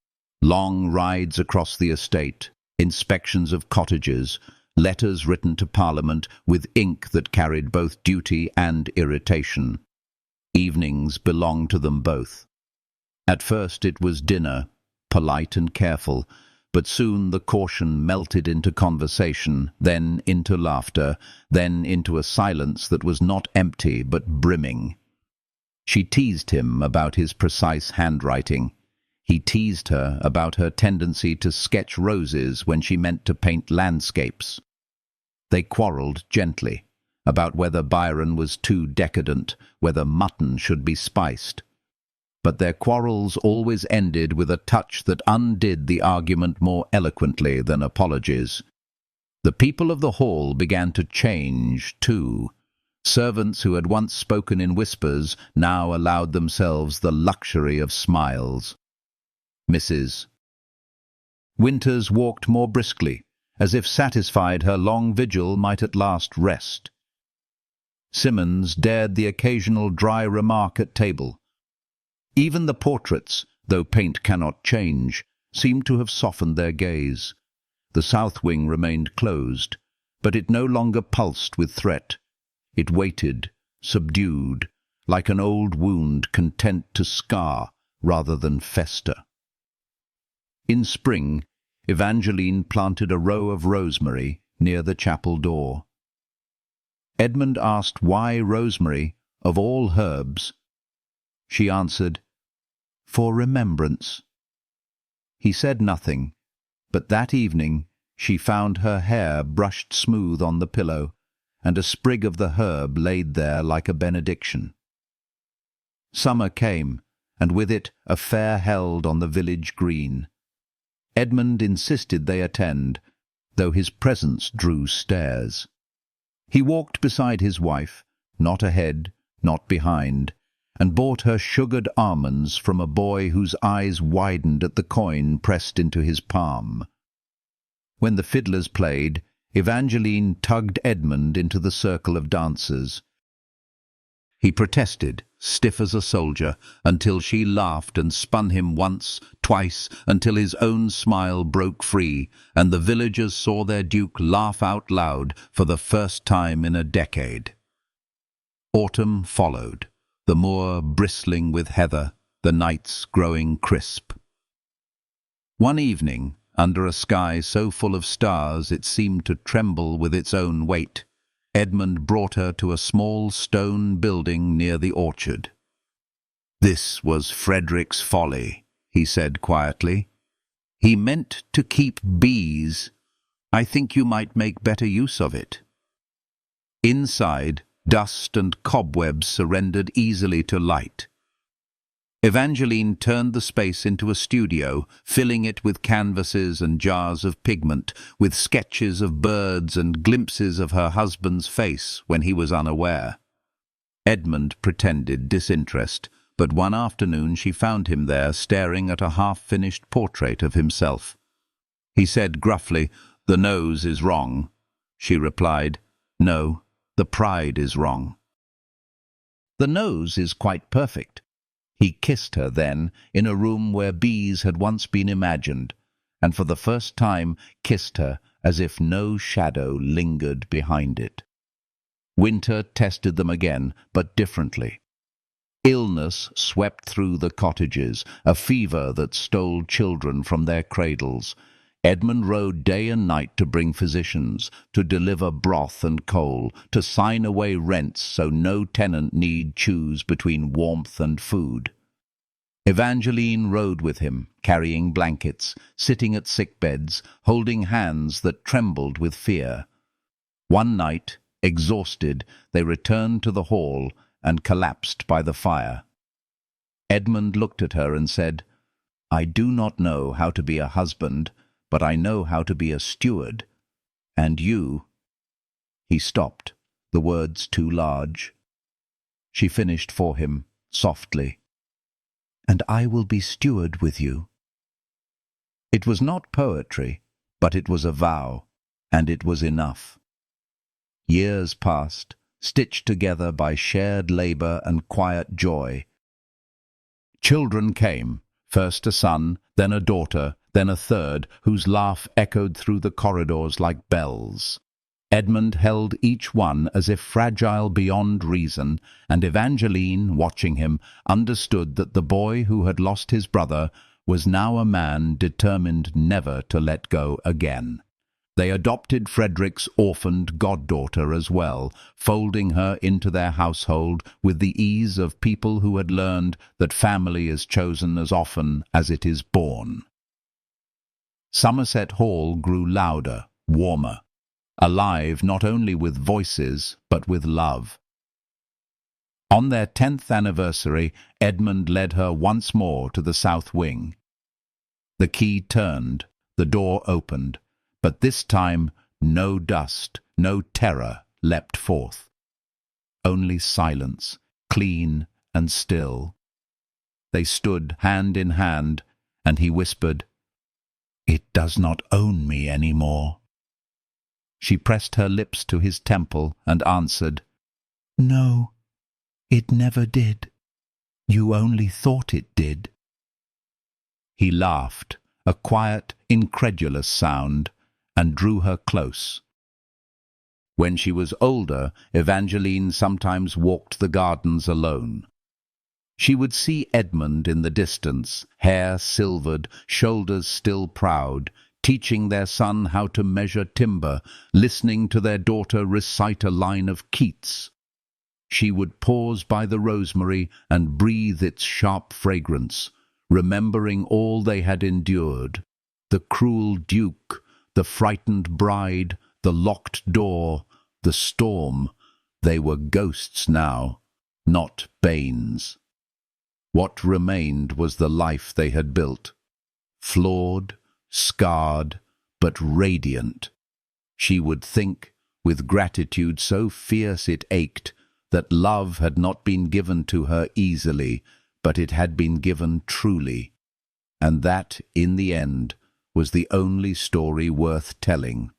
Long rides across the estate, inspections of cottages, letters written to Parliament with ink that carried both duty and irritation. Evenings belonged to them both. At first it was dinner, polite and careful, but soon the caution melted into conversation, then into laughter, then into a silence that was not empty but brimming. She teased him about his precise handwriting. He teased her about her tendency to sketch roses when she meant to paint landscapes. They quarrelled gently about whether Byron was too decadent, whether mutton should be spiced. But their quarrels always ended with a touch that undid the argument more eloquently than apologies. The people of the hall began to change, too. Servants who had once spoken in whispers now allowed themselves the luxury of smiles. Mrs. Winters walked more briskly, as if satisfied her long vigil might at last rest. Simmons dared the occasional dry remark at table. Even the portraits, though paint cannot change, seemed to have softened their gaze. The south wing remained closed, but it no longer pulsed with threat. It waited, subdued, like an old wound content to scar rather than fester. In spring, Evangeline planted a row of rosemary near the chapel door. Edmund asked why rosemary, of all herbs. She answered, "For remembrance." He said nothing, but that evening she found her hair brushed smooth on the pillow, and a sprig of the herb laid there like a benediction. Summer came, and with it a fair held on the village green. Edmund insisted they attend, though his presence drew stares. He walked beside his wife, not ahead, not behind, and bought her sugared almonds from a boy whose eyes widened at the coin pressed into his palm. When the fiddlers played, Evangeline tugged Edmund into the circle of dancers. He protested, stiff as a soldier, until she laughed and spun him once, twice, until his own smile broke free, and the villagers saw their duke laugh out loud for the first time in a decade. Autumn followed, the moor bristling with heather, the nights growing crisp. One evening, under a sky so full of stars it seemed to tremble with its own weight, Edmund brought her to a small stone building near the orchard. "This was Frederick's folly," he said quietly. "He meant to keep bees. I think you might make better use of it." Inside, dust and cobwebs surrendered easily to light. Evangeline turned the space into a studio, filling it with canvases and jars of pigment, with sketches of birds and glimpses of her husband's face when he was unaware. Edmund pretended disinterest, but one afternoon she found him there staring at a half-finished portrait of himself. He said gruffly, "The nose is wrong." She replied, "No, the pride is wrong." "The nose is quite perfect." He kissed her then, in a room where bees had once been imagined, and for the first time kissed her as if no shadow lingered behind it. Winter tested them again, but differently. Illness swept through the cottages, a fever that stole children from their cradles. Edmund rode day and night to bring physicians, to deliver broth and coal, to sign away rents so no tenant need choose between warmth and food. Evangeline rode with him, carrying blankets, sitting at sickbeds, holding hands that trembled with fear. One night, exhausted, they returned to the hall and collapsed by the fire. Edmund looked at her and said, "I do not know how to be a husband, but I know how to be a steward. And you—" He stopped, the words too large. She finished for him, softly, "And I will be steward with you." It was not poetry, but it was a vow, and it was enough. Years passed, stitched together by shared labor and quiet joy. Children came, first a son, then a daughter, then a third, whose laugh echoed through the corridors like bells. Edmund held each one as if fragile beyond reason, and Evangeline, watching him, understood that the boy who had lost his brother was now a man determined never to let go again. They adopted Frederick's orphaned goddaughter as well, folding her into their household with the ease of people who had learned that family is chosen as often as it is born. Somerset Hall grew louder, warmer, alive not only with voices but with love. On their 10th anniversary, Edmund led her once more to the south wing. The key turned, the door opened, but this time no dust, no terror leapt forth. Only silence, clean and still. They stood hand in hand, and he whispered, "It does not own me any more." She pressed her lips to his temple and answered, "No, it never did. You only thought it did." He laughed, a quiet, incredulous sound, and drew her close. When she was older, Evangeline sometimes walked the gardens alone. She would see Edmund in the distance, hair silvered, shoulders still proud, teaching their son how to measure timber, listening to their daughter recite a line of Keats. She would pause by the rosemary and breathe its sharp fragrance, remembering all they had endured, the cruel duke, the frightened bride, the locked door, the storm. They were ghosts now, not banes. What remained was the life they had built, flawed, scarred, but radiant. She would think, with gratitude so fierce it ached, that love had not been given to her easily, but it had been given truly, and that, in the end, was the only story worth telling.